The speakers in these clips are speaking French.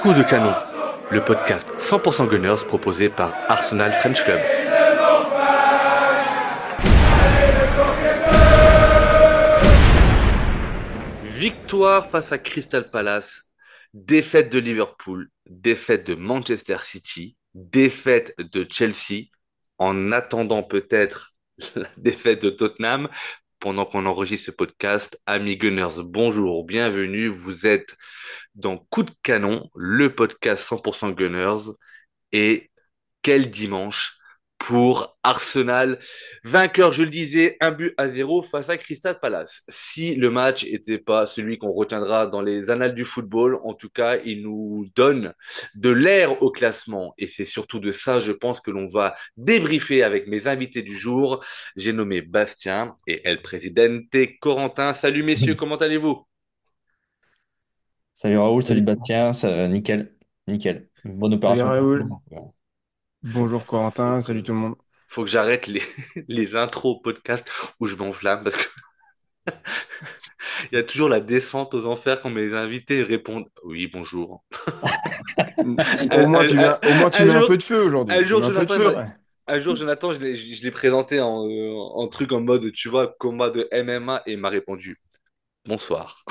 Coup de canon, le podcast 100% Gunners proposé par Arsenal French Club. Victoire face à Crystal Palace, défaite de Liverpool, défaite de Manchester City, défaite de Chelsea, en attendant peut-être la défaite de Tottenham. Pendant qu'on enregistre ce podcast, amis Gunners, bonjour, bienvenue. Vous êtes dans Coup de canon, le podcast 100% Gunners. Et quel dimanche pour Arsenal, vainqueur, je le disais, 1-0 face à Crystal Palace. Si le match n'était pas celui qu'on retiendra dans les annales du football, en tout cas, il nous donne de l'air au classement. Et c'est surtout de ça, je pense, que l'on va débriefer avec mes invités du jour. J'ai nommé Bastien et El Presidente Corentin. Salut messieurs, comment allez-vous? Salut Raoul, salut Salut, Bastien, nickel, nickel. Une bonne salut opération de Raoul, placement. bonjour Faut Corentin, salut que, tout le monde. faut que j'arrête les intros au podcast où je m'enflamme parce que il y a toujours la descente aux enfers quand mes invités répondent oui, bonjour. Au Un, moins un- tu mets, un- au moins tu un mets un peu jour, de feu aujourd'hui, un tu jour, mets un peu de Jonathan, feu. Ouais. un jour, Jonathan, je l'ai présenté en truc en mode, tu vois, combat de MMA et il m'a répondu bonsoir.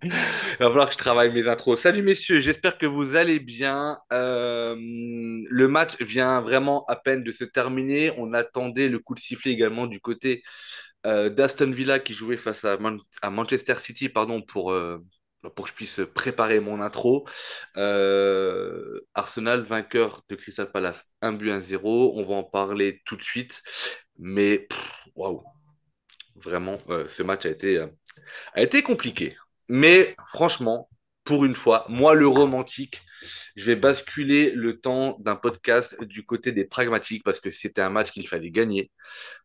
Il va falloir que je travaille mes intros. Salut messieurs, j'espère que vous allez bien. Le match vient vraiment à peine de se terminer. On attendait le coup de sifflet également du côté d'Aston Villa qui jouait face à Manchester City, pardon, pour que je puisse préparer mon intro. Arsenal, vainqueur de Crystal Palace, 1-0. On va en parler tout de suite. Mais waouh, vraiment, ce match a été compliqué. Mais franchement, pour une fois, moi le romantique, je vais basculer le temps d'un podcast du côté des pragmatiques parce que c'était un match qu'il fallait gagner.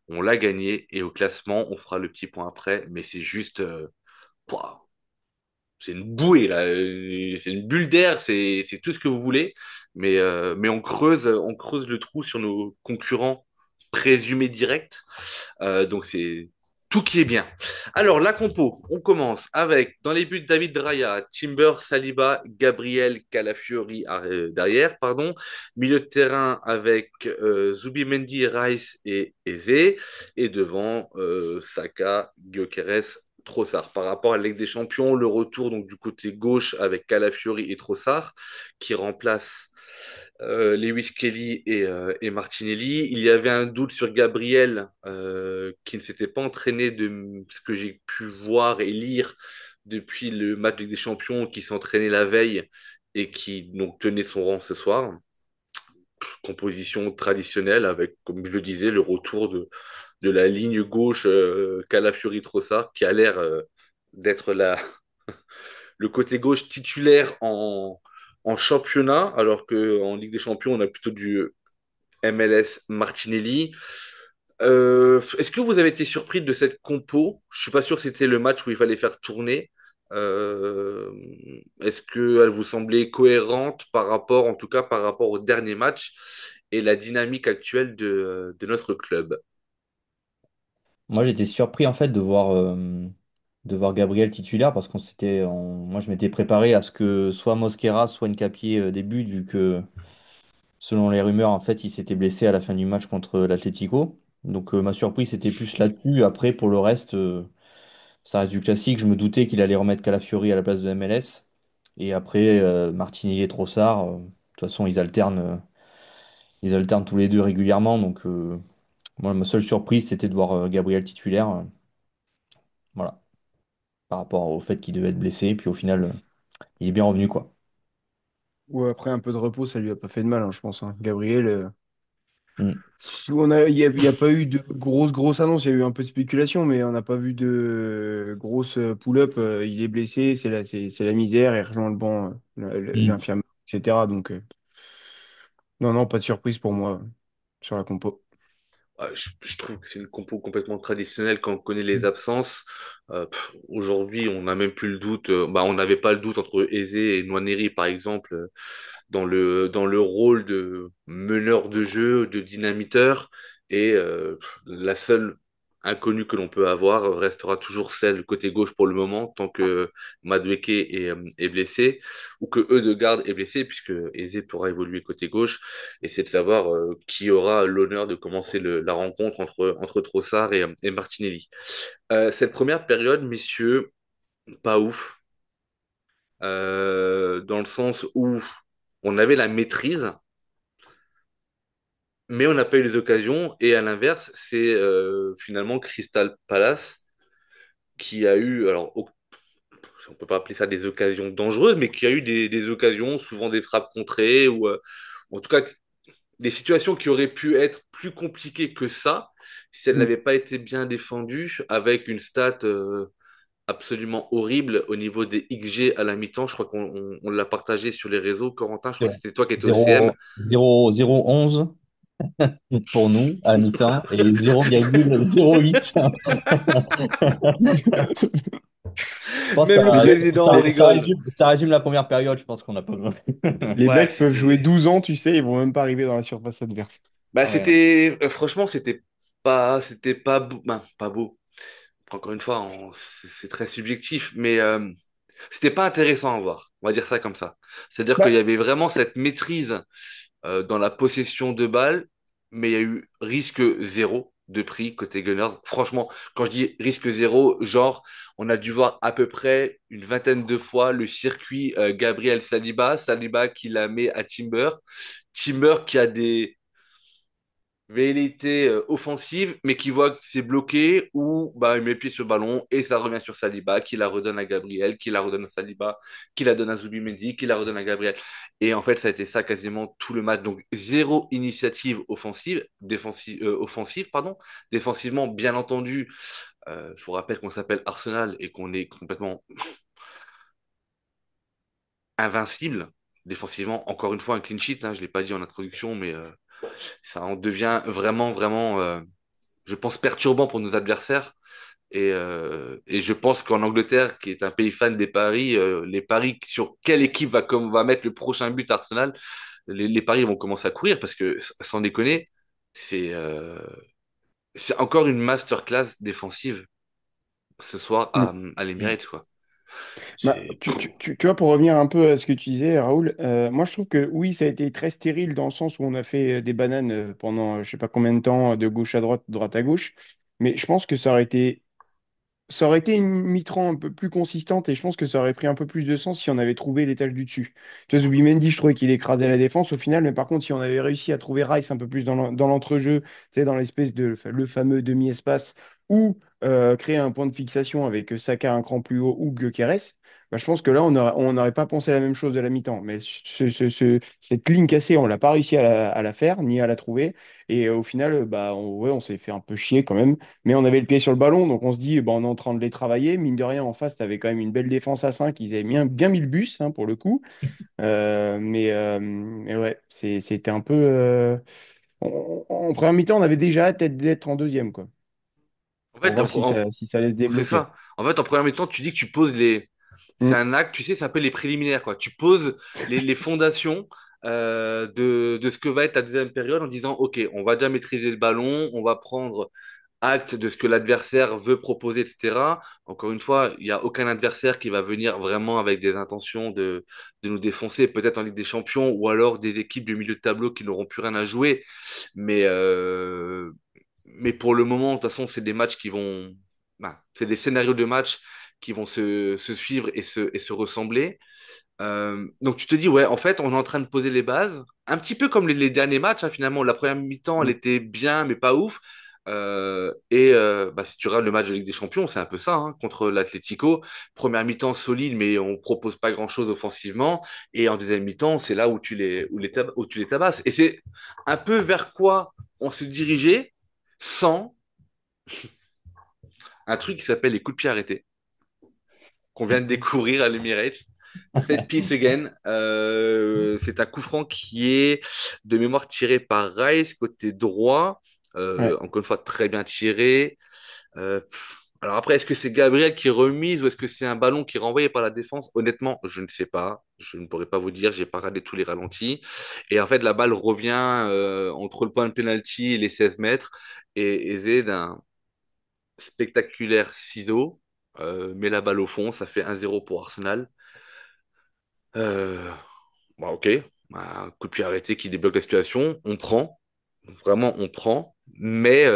On l'a gagné et au classement, on fera le petit point après. Mais c'est juste, pouah, c'est une bouée là, c'est une bulle d'air, c'est tout ce que vous voulez. Mais on creuse le trou sur nos concurrents présumés directs. Donc c'est tout qui est bien. Alors la compo, on commence avec dans les buts David Raya, Timber, Saliba, Gabriel, Calafiori derrière, pardon. Milieu de terrain avec Zubimendi, Rice et Eze. Et devant Saka, Gyökeres, Trossard. Par rapport à la Ligue des Champions, le retour donc du côté gauche avec Calafiori et Trossard qui remplace Lewis Kelly et Martinelli. Il y avait un doute sur Gabriel qui ne s'était pas entraîné de ce que j'ai pu voir et lire depuis le match de Ligue des Champions, qui s'entraînait la veille et qui donc tenait son rang ce soir. Composition traditionnelle avec, comme je le disais, le retour de la ligne gauche Calafiori-Trossard qui a l'air d'être le côté gauche titulaire en championnat, alors qu'en Ligue des Champions, on a plutôt du MLS Martinelli. Est-ce que vous avez été surpris de cette compo? Je suis pas sûr que c'était le match où il fallait faire tourner. Euh, Est-ce qu'elle vous semblait cohérente par rapport, en tout cas par rapport au dernier match et la dynamique actuelle de notre club? Moi, j'étais surpris en fait de voir Gabriel titulaire parce moi, je m'étais préparé à ce que soit Mosquera, soit Nkapie débute, vu que selon les rumeurs, en fait, il s'était blessé à la fin du match contre l'Atlético. Donc, ma surprise, c'était plus là-dessus. Après, pour le reste, ça reste du classique. Je me doutais qu'il allait remettre Calafiori à la place de MLS. Et après, Martinelli et Trossard, de toute façon, ils alternent tous les deux régulièrement. Donc, moi, ma seule surprise, c'était de voir Gabriel titulaire. Voilà, par rapport au fait qu'il devait être blessé. Puis au final, il est bien revenu, quoi. Ou après un peu de repos, ça lui a pas fait de mal, hein, je pense. Hein. Gabriel, Mm. il y a pas eu de grosses annonces, il y a eu un peu de spéculation, mais on n'a pas vu de grosses pull-up. Il est blessé, c'est la misère, il rejoint le banc, Mm. l'infirmière, etc. Donc, non, non, pas de surprise pour moi sur la compo. Je trouve que c'est une compo complètement traditionnelle quand on connaît les absences. Aujourd'hui, on n'a même plus le doute. On n'avait pas le doute entre Eze et Nwaneri, par exemple, dans le rôle de meneur de jeu, de dynamiteur. Et la seule inconnue que l'on peut avoir restera toujours celle côté gauche pour le moment, tant que Madueke est blessé, ou que Ødegaard est blessé, puisque Eze pourra évoluer côté gauche. Et c'est de savoir qui aura l'honneur de commencer la rencontre entre Trossard et Martinelli. Cette première période, messieurs, pas ouf, dans le sens où on avait la maîtrise, mais on n'a pas eu les occasions. Et à l'inverse, c'est finalement Crystal Palace qui a eu, alors on peut pas appeler ça des occasions dangereuses, mais qui a eu des occasions, souvent des frappes contrées, ou en tout cas des situations qui auraient pu être plus compliquées que ça, si elles Mm. n'avaient pas été bien défendues, avec une stat absolument horrible au niveau des XG à la mi-temps. Je crois qu'on l'a partagé sur les réseaux. Corentin, je C'est crois que vrai. c'était toi qui étais au CM. 0,11 pour nous à mi-temps et 0,08. Je pense que Même le président rigole. ça résume la première période. Je pense qu'on n'a pas besoin. Les Ouais, mecs peuvent jouer c'était. 12 ans, tu sais, ils vont même pas arriver dans la surface adverse. Bah, Ouais. franchement, c'était pas beau. Ben, pas beau. Encore une fois, c'est très subjectif, mais c'était pas intéressant à voir. On va dire ça comme ça. C'est-à-dire qu'il y Bah, avait vraiment cette maîtrise dans la possession de balles, mais il y a eu risque zéro de prix côté Gunners. Franchement, quand je dis risque zéro, genre, on a dû voir à peu près une vingtaine de fois le circuit Gabriel Saliba, Saliba qui la met à Timber, Timber qui a des velléité offensive, mais qui voit que c'est bloqué, ou bah, il met le pied sur le ballon et ça revient sur Saliba, qui la redonne à Gabriel, qui la redonne à Saliba, qui la donne à Zubimendi, qui la redonne à Gabriel. Et en fait, ça a été ça quasiment tout le match. Donc, zéro initiative offensive, pardon. Défensivement, bien entendu, je vous rappelle qu'on s'appelle Arsenal et qu'on est complètement invincible. Défensivement, encore une fois, un clean sheet, hein, je ne l'ai pas dit en introduction, mais ça en devient vraiment, vraiment je pense, perturbant pour nos adversaires. Et je pense qu'en Angleterre, qui est un pays fan des paris, les paris sur quelle équipe va mettre le prochain but à Arsenal, les paris vont commencer à courir parce que, sans déconner, c'est c'est encore une masterclass défensive ce soir mm. à l'Emirates, quoi. Bah, C'est... tu vois, pour revenir un peu à ce que tu disais, Raoul, moi je trouve que oui, ça a été très stérile dans le sens où on a fait des bananes pendant je sais pas combien de temps, de gauche à droite, de droite à gauche, mais je pense que ça aurait été une mi-temps un peu plus consistante et je pense que ça aurait pris un peu plus de sens si on avait trouvé l'étage du dessus. Tu vois, Zubimendi, je trouvais qu'il écrasait la défense au final, mais par contre, si on avait réussi à trouver Rice un peu plus dans l'entrejeu, tu sais, dans l'espèce de le fameux demi-espace, ou créer un point de fixation avec Saka un cran plus haut ou Gyökeres, bah, je pense que là, on n'aurait pas pensé la même chose de la mi-temps. Mais cette ligne cassée, on l'a pas réussi à la faire, ni à la trouver. Et au final, bah, ouais, on s'est fait un peu chier quand même. Mais on avait le pied sur le ballon, donc on se dit, bon, on est en train de les travailler. Mine de rien, en face, tu avais quand même une belle défense à 5. Ils avaient bien mis le bus, hein, pour le coup. Mais ouais, c'était un peu. En première mi-temps, on avait déjà hâte d'être en deuxième, quoi, En pour fait, voir si ça allait se c'est débloquer. ça. En fait, en première mi-temps, tu dis que tu poses les. C'est Mm. un acte, tu sais, ça s'appelle les préliminaires, quoi. Tu poses les fondations de ce que va être ta deuxième période en disant, OK, on va déjà maîtriser le ballon, on va prendre acte de ce que l'adversaire veut proposer, etc. Encore une fois, il n'y a aucun adversaire qui va venir vraiment avec des intentions de nous défoncer, peut-être en Ligue des Champions, ou alors des équipes du milieu de tableau qui n'auront plus rien à jouer. Mais, euh, mais pour le moment, de toute façon, c'est des matchs qui vont, ben, c'est des scénarios de match qui vont se suivre et se ressembler. Donc tu te dis, ouais, en fait, on est en train de poser les bases, un petit peu comme les derniers matchs, hein, finalement. La première mi-temps, elle Mm. était bien, mais pas ouf. Bah, si tu regardes le match de Ligue des Champions, c'est un peu ça, hein, contre l'Atlético. Première mi-temps solide, mais on propose pas grand-chose offensivement. Et en deuxième mi-temps, c'est là où où tu les tabasses. Et c'est un peu vers quoi on se dirigeait sans un truc qui s'appelle les coups de pied arrêtés, qu'on vient de découvrir à l'Emirates. Set piece again. C'est un coup franc qui est de mémoire tiré par Rice côté droit. Ouais. Encore une fois, très bien tiré. Alors après, est-ce que c'est Gabriel qui remise ou est-ce que c'est un ballon qui est renvoyé par la défense? Honnêtement, je ne sais pas. Je ne pourrais pas vous dire. J'ai pas regardé tous les ralentis. Et en fait, la balle revient entre le point de penalty et les 16 mètres. Et Eze spectaculaire ciseau, met la balle au fond, ça fait 1-0 pour Arsenal. Euh, Bah, ok, bah, un coup de pied arrêté qui débloque la situation, on prend, vraiment on prend, mais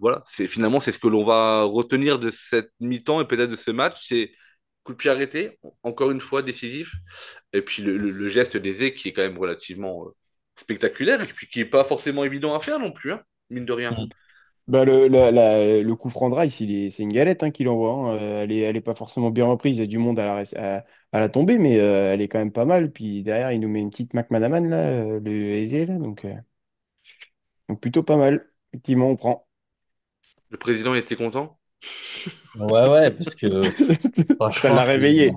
voilà, finalement c'est ce que l'on va retenir de cette mi-temps et peut-être de ce match, c'est coup de pied arrêté, encore une fois décisif, et puis le geste d'Eze qui est quand même relativement spectaculaire et puis qui est pas forcément évident à faire non plus, hein, mine de rien. Mm. Bah, le coup franc de Rice, c'est une galette hein, qu'il envoie. Hein. Elle est pas forcément bien reprise. Il y a du monde à la tombée, mais elle est quand même pas mal. Puis derrière, il nous met une petite McManaman, là, le Eze, là. Donc plutôt pas mal. Effectivement, on prend. Le président il était content. Ouais, ouais, parce que Ça franchement, l'a c'est réveillé.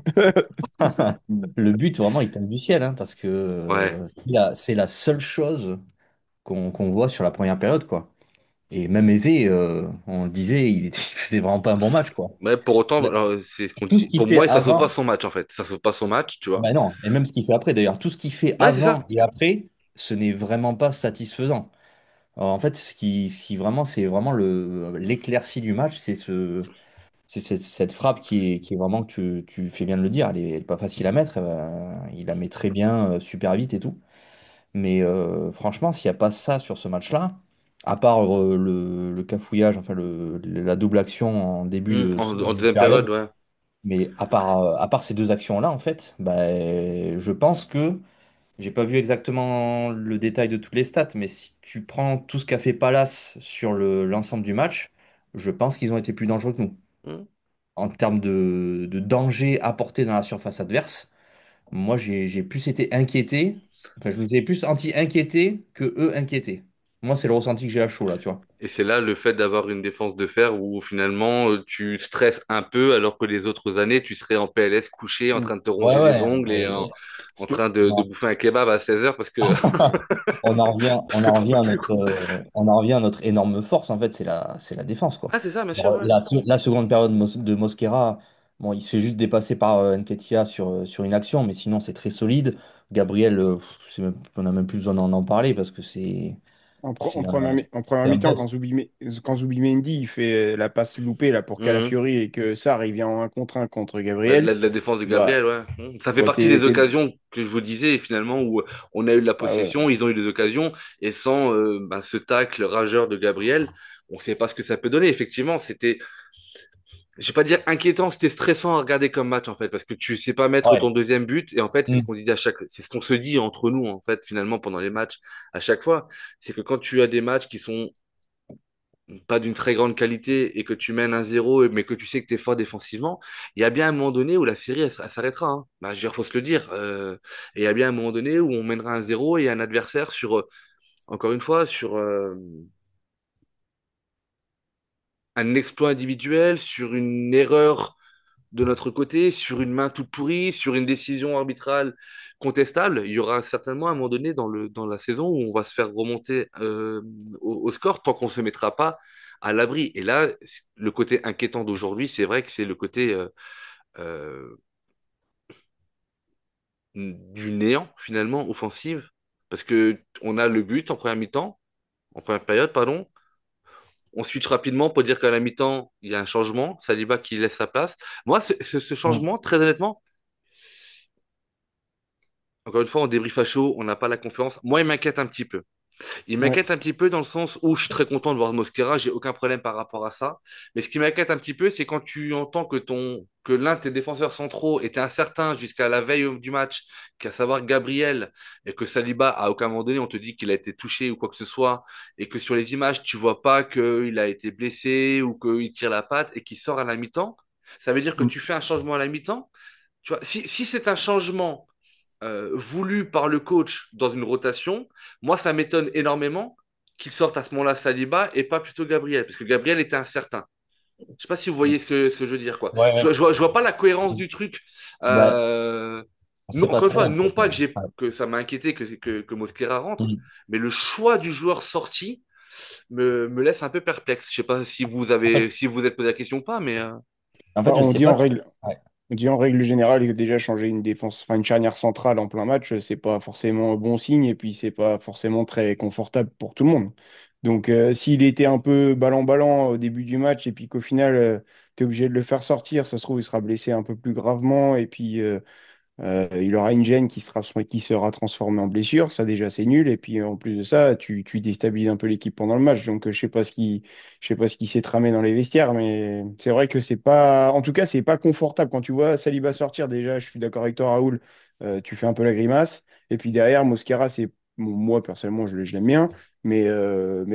le but, vraiment, il tombe du ciel, hein, parce que Ouais. c'est la seule chose qu'on voit sur la première période, quoi. Et même Eze, on le disait, il faisait vraiment pas un bon match, quoi. Mais pour autant, alors, c'est ce qu'on Tout ce dit. qu'il Pour fait moi, ça sauve pas avant, son match en fait. Ça sauve pas son match, tu vois. ben non, et même ce qu'il fait après, d'ailleurs, tout ce qu'il fait Ouais, c'est avant ça. et après, ce n'est vraiment pas satisfaisant. Alors, en fait, ce qui vraiment, c'est vraiment l'éclaircie du match, c'est cette frappe qui est vraiment, tu fais bien de le dire, elle est pas facile à mettre, il la met très bien, super vite et tout. Mais franchement, s'il n'y a pas ça sur ce match-là, à part le cafouillage, enfin la double action en début de En seconde deuxième période, période, ouais. mais à part ces deux actions-là, en fait, bah, je pense que, j'ai pas vu exactement le détail de toutes les stats, mais si tu prends tout ce qu'a fait Palace sur l'ensemble du match, je pense qu'ils ont été plus dangereux que nous. Hmm. En termes de danger apporté dans la surface adverse, moi j'ai plus été inquiété, enfin je vous ai plus senti inquiété que eux inquiétés. Moi c'est le ressenti que j'ai à chaud là, tu vois. Et c'est là le fait d'avoir une défense de fer où finalement tu stresses un peu alors que les autres années tu serais en PLS couché en Mm. train de te Ouais, ronger les ouais, ongles et mais Parce en que train de non. bouffer un kebab à 16h parce que On parce que en t'en revient peux à plus quoi. on en revient à notre énorme force, en fait, c'est la défense, quoi. Ah c'est ça bien sûr Alors, ouais. la seconde période de Mosquera, bon, il se fait juste dépasser par Nketiah sur une action, mais sinon, c'est très solide. Gabriel, on n'a même plus besoin d'en parler parce que c'est En première c'est un mi-temps, boss. quand Zubimendi il fait la passe loupée là, pour Mhm. Calafiori et que Sarr il vient en 1 contre 1 contre La, Gabriel, la défense de bah, Gabriel ouais. Ça fait ouais, partie des occasions que je vous disais finalement où on a eu de la bah ouais, possession, ils ont eu des occasions et sans ce tacle rageur de Gabriel, on ne sait pas ce que ça peut donner. Effectivement, c'était je vais pas dire inquiétant, c'était stressant à regarder comme match en fait, parce que tu sais pas mettre ton Ouais. deuxième but, et en fait, c'est ce Mm. qu'on disait c'est ce qu'on se dit entre nous en fait, finalement, pendant les matchs, à chaque fois, c'est que quand tu as des matchs qui sont pas d'une très grande qualité et que tu mènes 1-0, mais que tu sais que tu es fort défensivement, il y a bien un moment donné où la série, elle s'arrêtera, hein. Bah, je veux dire, faut se le dire. Et il y a bien un moment donné où on mènera 1-0 et un adversaire encore une fois, sur un exploit individuel, sur une erreur de notre côté, sur une main toute pourrie, sur une décision arbitrale contestable, il y aura certainement un moment donné dans la saison où on va se faire remonter au score tant qu'on ne se mettra pas à l'abri. Et là, le côté inquiétant d'aujourd'hui, c'est vrai que c'est le côté euh, du néant finalement offensive, parce que on a le but en première mi-temps, en première période, pardon. On switch rapidement pour dire qu'à la mi-temps, il y a un changement. Saliba qui laisse sa place. Moi, ce Mm. changement, très honnêtement, encore une fois, on débrief à chaud, on n'a pas la confiance. Moi, il m'inquiète un petit peu. Il ouais. m'inquiète un petit peu dans le sens où je suis très content de voir Mosquera, j'ai aucun problème par rapport à ça. Mais ce qui m'inquiète un petit peu, c'est quand tu entends que l'un de tes défenseurs centraux était incertain jusqu'à la veille du match, qu'à savoir Gabriel, et que Saliba, à aucun moment donné, on te dit qu'il a été touché ou quoi que ce soit, et que sur les images, tu vois pas qu'il a été blessé ou qu'il tire la patte et qu'il sort à la mi-temps. Ça veut dire que Mm. tu fais un changement à la mi-temps. Tu vois, si c'est un changement voulu par le coach dans une rotation, moi, ça m'étonne énormément qu'il sorte à ce moment-là Saliba et pas plutôt Gabriel, parce que Gabriel était incertain. Je sais pas si vous voyez ce que je veux dire, quoi. Ouais, ouais. Je vois pas la cohérence du truc. Bah, Euh, on sait non, pas encore une trop fois, en fait. non pas Ouais. que ça m'a inquiété que Mosquera rentre, Mm. mais le choix du joueur sorti me laisse un peu perplexe. Je sais pas si En fait, si vous êtes posé la question ou pas, mais Bah, je sais pas si. Ouais. on dit en règle générale que déjà changer une défense, enfin une charnière centrale en plein match, c'est pas forcément un bon signe et puis c'est pas forcément très confortable pour tout le monde. Donc, s'il était un peu ballant-ballant au début du match et puis qu'au final, tu es obligé de le faire sortir, ça se trouve, il sera blessé un peu plus gravement et puis il aura une gêne qui sera transformée en blessure. Ça, déjà, c'est nul. Et puis, en plus de ça, tu déstabilises un peu l'équipe pendant le match. Donc, je sais pas ce qui s'est tramé dans les vestiaires, mais c'est vrai que c'est pas, en tout cas, c'est pas confortable. Quand tu vois Saliba sortir, déjà, je suis d'accord avec toi, Raoul, tu fais un peu la grimace. Et puis derrière, Mosquera, bon, moi, personnellement, je l'aime bien. Mais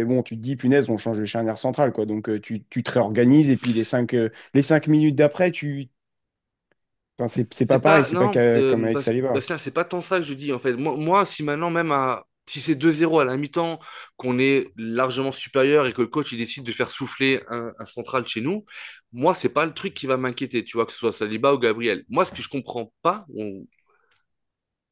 bon, tu te dis, punaise, on change de charnière centrale, quoi. Donc, tu te réorganises. Et puis, les 5 minutes d'après, enfin, c'est pas C'est pareil. pas, C'est pas non, comme avec Saliba. Bastien, c'est pas tant ça que je dis en fait. Moi, si maintenant, si c'est 2-0 à la mi-temps, qu'on est largement supérieur et que le coach il décide de faire souffler un central chez nous, moi, c'est pas le truc qui va m'inquiéter, tu vois, que ce soit Saliba ou Gabriel. Moi, ce que je comprends pas,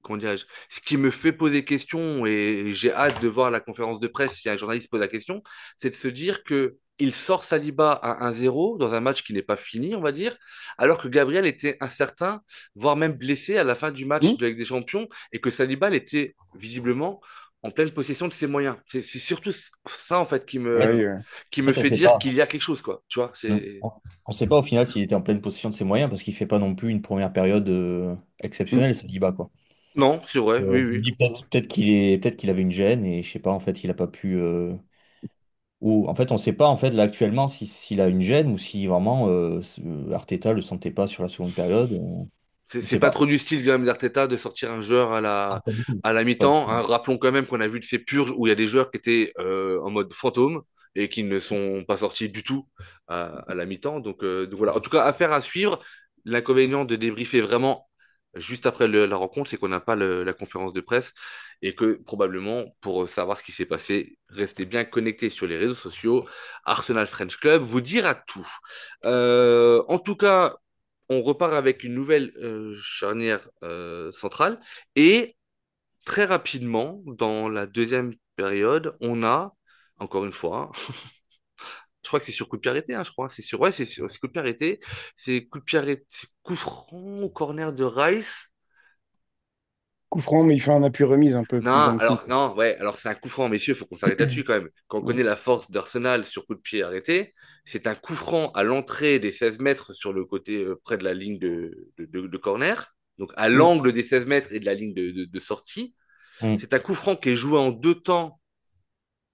comment dirais-je, ce qui me fait poser question et j'ai hâte de voir la conférence de presse si un journaliste pose la question, c'est de se dire que il sort Saliba à 1-0 dans un match qui n'est pas fini, on va dire, alors que Gabriel était incertain, voire même blessé à la fin du match Hmm. de la Ligue des Champions et que Saliba il était visiblement en pleine possession de ses moyens. C'est surtout ça en fait Ouais. qui En me fait, on fait sait dire pas. qu'il y a quelque chose quoi. Tu vois, Mm. c'est On sait pas au final s'il était en pleine possession de ses moyens parce qu'il fait pas non plus une première période Hmm. exceptionnelle, Saliba, quoi. non, c'est vrai, oui, Je me oui. dis peut-être qu'il avait une gêne et je sais pas en fait il a pas pu ou en fait on sait pas en fait là actuellement s'il a une gêne ou si vraiment Arteta le sentait pas sur la seconde période. On C'est sait pas pas. trop du style quand même d'Arteta de sortir un joueur Ah, pas du tout. à la Pas du mi-temps, tout. hein. Rappelons quand même qu'on a vu de ces purges où il y a des joueurs qui étaient en mode fantôme et qui ne sont pas sortis du tout à la mi-temps. Donc voilà. En tout cas, affaire à suivre. L'inconvénient de débriefer vraiment juste après la rencontre, c'est qu'on n'a pas la conférence de presse et que probablement, pour savoir ce qui s'est passé, restez bien connectés sur les réseaux sociaux. Arsenal French Club vous dira tout. En tout cas, on repart avec une nouvelle charnière centrale. Et très rapidement, dans la deuxième période, on a, encore une fois, je crois que c'est sur coup de pied arrêté, hein, je crois. C'est coup de pied arrêté. C'est coup de pied arrêté, c'est coup franc au corner de Rice. Coup franc, mais il fait un appui remise un peu Non, plus dans le fond. alors, non, ouais, alors c'est un coup franc, messieurs, il faut qu'on s'arrête là-dessus quand même. Quand on Hmm. connaît la force d'Arsenal sur coup de pied arrêté, c'est un coup franc à l'entrée des 16 mètres sur le côté près de la ligne de corner, donc à Hmm. l'angle des 16 mètres et de la ligne de sortie. Mm. C'est un coup franc qui est joué en deux temps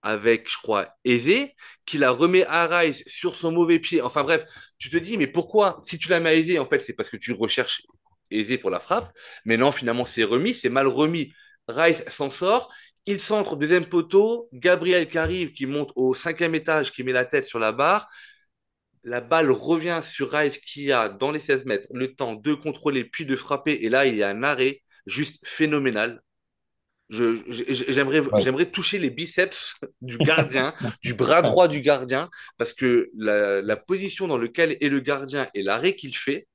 avec, je crois, Eze, qui la remet à Rice sur son mauvais pied. Enfin bref, tu te dis, mais pourquoi? Si tu la mets à Eze, en fait, c'est parce que tu recherches Eze pour la frappe. Mais non, finalement, c'est remis, c'est mal remis. Rice s'en sort. Il centre deuxième poteau. Gabriel qui arrive, qui monte au cinquième étage, qui met la tête sur la barre. La balle revient sur Rice qui a, dans les 16 mètres, le temps de contrôler puis de frapper. Et là, il y a un arrêt juste phénoménal. Ouais. J'aimerais toucher les biceps du gardien, du bras droit du gardien, parce que la position dans laquelle est le gardien et l'arrêt qu'il fait,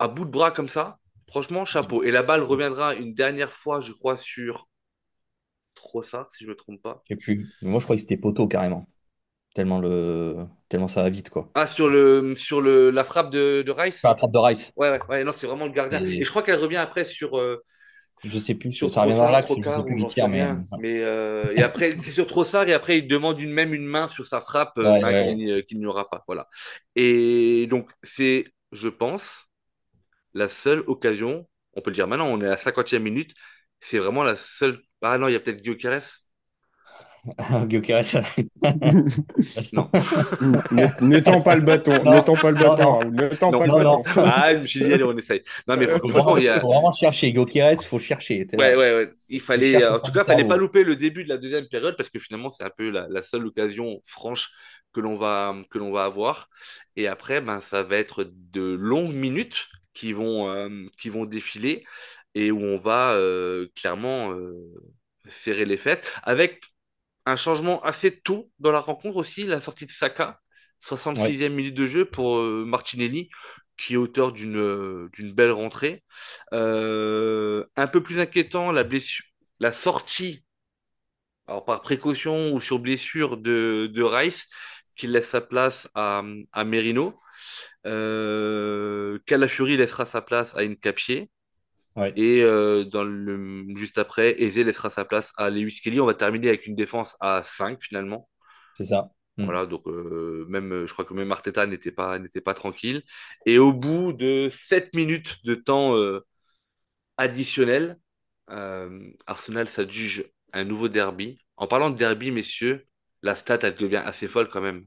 à bout de bras comme ça, franchement, chapeau. Et la balle reviendra une dernière fois, je crois, sur Trossard, si je ne me trompe pas. Je sais plus. Mais moi je crois que c'était poteau carrément. Tellement ça va vite quoi. Ah, la frappe de Enfin, Rice? la frappe de Rice. Ouais, ouais, ouais, non, c'est vraiment le gardien. Et Et je crois qu'elle revient après je sais plus, sur ça reviendra à Trossard, l'axe, je sais Trocard plus ou qui j'en sais tire, mais rien. Mais et après, c'est sur Trossard et après il demande même une main sur sa frappe, ouais, main ouais. qu'il n'y aura pas. Voilà. Et donc c'est, je pense, la seule occasion, on peut le dire maintenant, on est à la 50e minute, c'est vraiment la seule. Ah non, il y a peut-être Gyökeres. Gyökeres. Non. Ne tends pas le bâton, ne Non, tends pas le non, bâton, non, Raoul, ne tends pas Non. le non, non. bâton. Ah, je me suis dit, allez, on essaye. Non, mais franchement, Faut vraiment chercher. Gyökeres, faut chercher. T'es ouais, là. ouais, ouais. Il Il fallait, cherche au en fond tout du cas, fallait pas cerveau. louper le début de la deuxième période parce que finalement, c'est un peu la seule occasion franche que l'on va avoir. Et après, ben, ça va être de longues minutes qui vont défiler et où on va clairement serrer les fesses avec un changement assez tôt dans la rencontre aussi, la sortie de Saka, Ouais. 66e minute de jeu pour Martinelli, qui est auteur d'une belle rentrée. Un peu plus inquiétant, la blessure, la sortie, alors par précaution ou sur blessure de Rice, qui laisse sa place à Merino. Calafiori laissera sa place à Nkapie. Ouais, Et juste après, Eze laissera sa place à Lewis Kelly. On va terminer avec une défense à 5 finalement. c'est ça. Mm. Voilà, donc je crois que même Arteta n'était pas tranquille. Et au bout de 7 minutes de temps additionnel, Arsenal s'adjuge un nouveau derby. En parlant de derby, messieurs, la stat, elle devient assez folle quand même.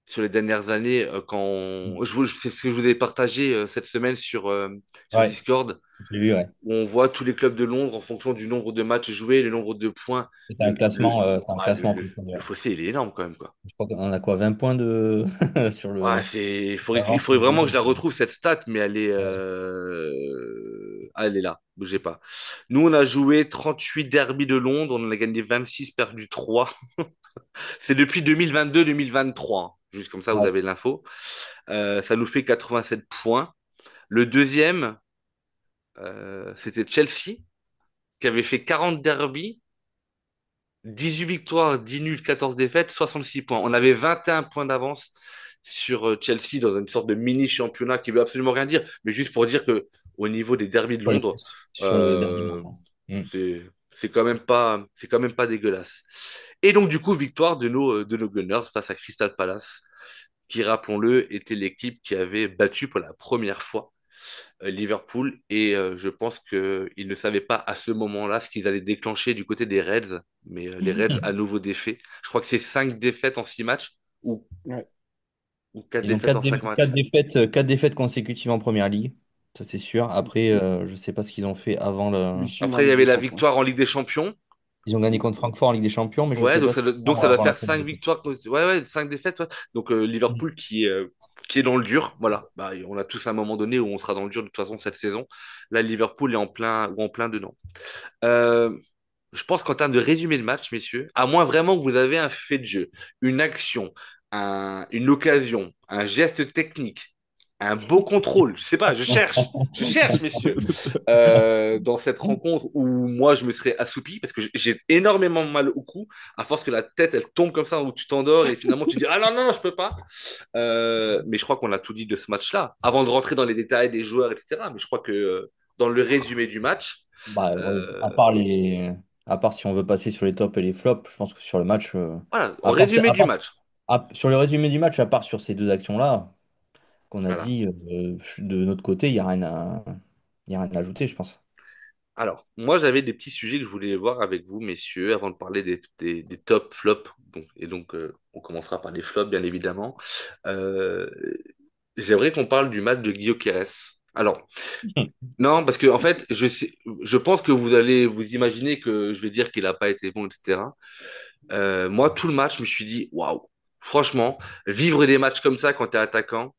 Sur les dernières années, c'est ce que je vous ai partagé cette semaine sur Ouais, Discord, j'ai vu, ouais. où on voit tous les clubs de Londres en fonction du nombre de matchs joués, le nombre de points. C'est un Ah, classement en fonction le fossé, il est énorme quand même, quoi. Je crois qu'on a quoi, 20 points de sur Ouais, le il d'avance sur faudrait le vraiment que je deuxième. la retrouve, cette stat, mais Ouais. elle est là, bougez pas. Nous, on a joué 38 derbies de Londres, on en a gagné 26, perdu 3. C'est depuis 2022-2023, hein. Juste comme ça, vous Ouais. avez l'info. Ça nous fait 87 points. Le deuxième, c'était Chelsea, qui avait fait 40 derbies, 18 victoires, 10 nuls, 14 défaites, 66 points. On avait 21 points d'avance sur Chelsea dans une sorte de mini championnat qui veut absolument rien dire, mais juste pour dire que au niveau des derbies de Sur, Londres, sur le dernier euh, match. Mm. c'est quand même pas dégueulasse. Et donc du coup, victoire de nos Gunners face à Crystal Palace, qui rappelons-le était l'équipe qui avait battu pour la première fois Liverpool. Et je pense qu'ils ne savaient pas à ce moment-là ce qu'ils allaient déclencher du côté des Reds. Mais les Reds, à nouveau défaits. Je crois que c'est 5 défaites en 6 matchs Ouais. ou 4 Ils ont défaites en 5 quatre matchs. défaites, quatre défaites consécutives en première ligue. Ça, c'est sûr. Après, je sais pas ce qu'ils ont fait avant le. Plus une en Après, il y Ligue avait des la Champions. victoire en Ligue des Champions. Ils ont gagné contre Francfort en Ligue des Champions, mais je Ouais, sais pas ce qu'ils donc font ça doit avant la faire fin de 5 l'été. victoires. Ouais, ouais, 5 défaites. Ouais. Donc Liverpool qui est dans le dur. Voilà. Bah, on a tous un moment donné où on sera dans le dur de toute façon cette saison. Là, Liverpool est en plein dedans. Euh, je pense qu'en termes de résumé de match, messieurs, à moins vraiment que vous avez un fait de jeu, une action, une occasion, un geste technique, un beau contrôle, je sais pas, je cherche, messieurs, dans cette rencontre où moi je me serais assoupi parce que j'ai énormément mal au cou, à force que la tête elle tombe comme ça où tu t'endors et finalement tu dis ah non, non, non, je peux pas. Mais je crois qu'on a tout dit de ce match-là, avant de rentrer dans les détails des joueurs, etc. Mais je crois que dans le résumé du match, Bah, ouais. euh, À part si on veut passer sur les tops et les flops, je pense que sur le match, voilà, au résumé du match. sur le résumé du match, à part sur ces deux actions-là qu'on a Voilà. dit, de notre côté, il y a il y a rien à ajouter, je pense. Alors, moi, j'avais des petits sujets que je voulais voir avec vous, messieurs, avant de parler des top flops. On commencera par les flops, bien évidemment. Euh, J'aimerais qu'on parle du match de Guillaume Quérez. Alors, non, parce que en fait, je pense que vous allez vous imaginer que je vais dire qu'il n'a pas été bon, etc. Moi, tout le match, je me suis dit, waouh, franchement, vivre des matchs comme ça quand tu es attaquant,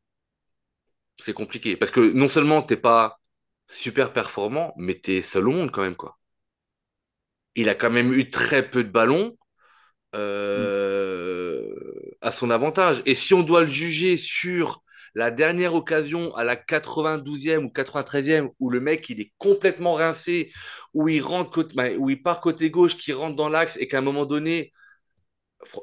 c'est compliqué. Parce que non seulement t'es pas super performant, mais t'es seul au monde quand même, quoi. Il a quand même eu très peu de ballons Mm. à son avantage. Et si on doit le juger sur la dernière occasion à la 92e ou 93e où le mec il est complètement rincé, où il part côté gauche, qui rentre dans l'axe et qu'à un moment donné,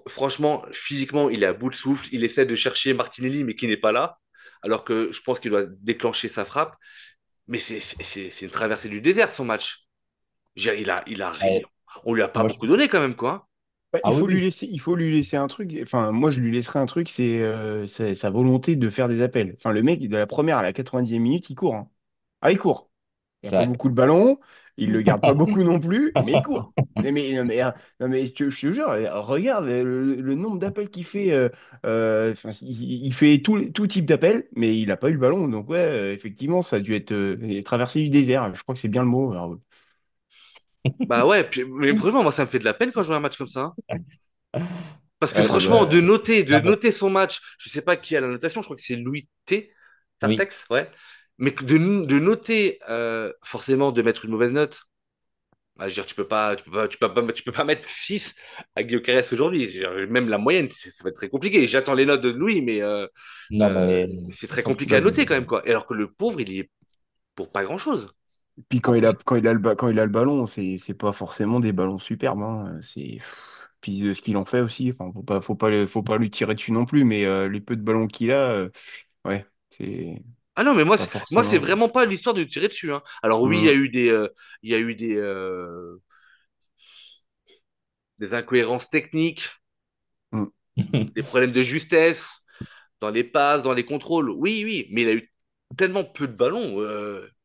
franchement, physiquement, il est à bout de souffle, il essaie de chercher Martinelli mais qui n'est pas là, alors que je pense qu'il doit déclencher sa frappe. Mais c'est une traversée du désert son match. Ouais. On lui a pas Moi, je- beaucoup donné quand même, quoi. Ouais, Ah oui, oui. il faut lui laisser un truc. Enfin, moi, je lui laisserai un truc, c'est sa volonté de faire des appels. Enfin, le mec, de la première à la 90e minute, il court, hein. Ah, il court. Il n'a pas Ouais. beaucoup de ballon, il le garde pas beaucoup non plus, mais il court. Non, mais, non, mais je te jure, regarde le nombre d'appels qu'il fait. Enfin, il fait tout type d'appels, mais il n'a pas eu le ballon. Donc, ouais, effectivement, ça a dû être traversée du désert. Je crois que c'est bien le mot. Alors, Bah ouais, mais franchement, moi, ça me fait de la peine quand je vois un match comme ça, hein. Parce que Ouais, non, franchement, bah, de ah, bah, noter son match, je sais pas qui a la notation, je crois que c'est Louis T. oui. Tartex, ouais. Mais de noter, forcément, de mettre une mauvaise note. Bah, je veux dire, tu peux pas mettre 6 à Guillaume Carrès aujourd'hui. Je veux dire, même la moyenne, ça va être très compliqué. J'attends les notes de Louis, mais Non, mais de c'est toute très façon, compliqué à noter quand même, quoi. Et alors que le pauvre, il y est pour pas grand-chose. puis Donc, quand il a le ballon, c'est pas forcément des ballons superbes, hein. Puis ce qu'il en fait aussi. Enfin, faut pas lui tirer dessus non plus. Mais les peu de ballons qu'il a, ouais, c'est. Ah non, mais Pas moi c'est forcément. vraiment pas l'histoire de tirer dessus, hein. Alors oui, Hmm. il y a eu des incohérences techniques, Hmm. des problèmes de justesse dans les passes, dans les contrôles. Oui, oui, mais il a eu tellement peu de ballons.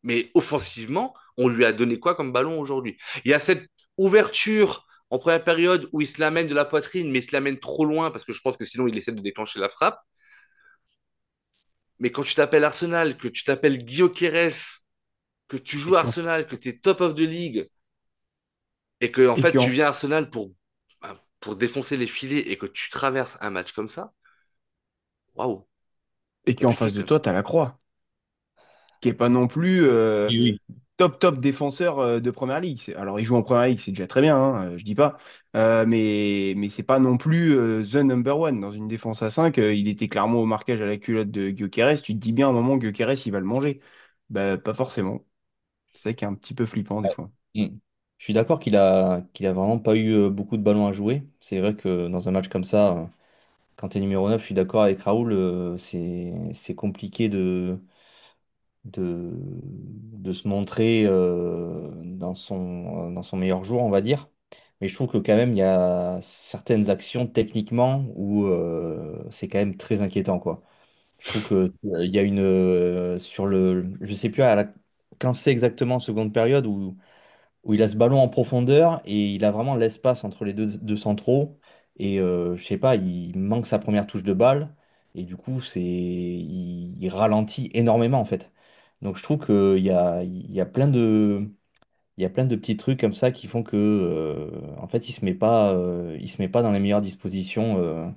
Mais offensivement, on lui a donné quoi comme ballon aujourd'hui? Il y a cette ouverture en première période où il se l'amène de la poitrine, mais il se l'amène trop loin parce que je pense que sinon il essaie de déclencher la frappe. Mais quand tu t'appelles Arsenal, que tu t'appelles Guillaume Quérez, que tu Et joues à qu'en Arsenal, que tu es top of the league, et que en et fait tu qu'en viens à Arsenal pour défoncer les filets et que tu traverses un match comme ça, waouh, et qu'en compliqué face de quand même. toi, t'as la Croix, qui est pas non plus Oui, top défenseur de Première Ligue. Alors, il joue en Première Ligue, c'est déjà très bien, hein, je dis pas. Mais c'est pas non plus the number one. Dans une défense à 5 il était clairement au marquage à la culotte de Gyökeres. Tu te dis bien à un moment, Gyökeres, il va le manger. Bah, pas forcément. C'est ça qui est un petit peu flippant des oui. fois. Mm. Je suis d'accord qu'il a vraiment pas eu beaucoup de ballons à jouer. C'est vrai que dans un match comme ça, quand tu es numéro 9, je suis d'accord avec Raoul, c'est compliqué de se montrer dans son meilleur jour, on va dire. Mais je trouve que quand même, il y a certaines actions techniquement où c'est quand même très inquiétant, quoi. Je trouve que il y a sur je sais plus quand c'est exactement en seconde période où il a ce ballon en profondeur et il a vraiment l'espace entre les deux centraux. Et je sais pas, il manque sa première touche de balle et du coup, il ralentit énormément en fait. Donc je trouve il y a il y a plein de petits trucs comme ça qui font que en fait, il se met pas dans les meilleures dispositions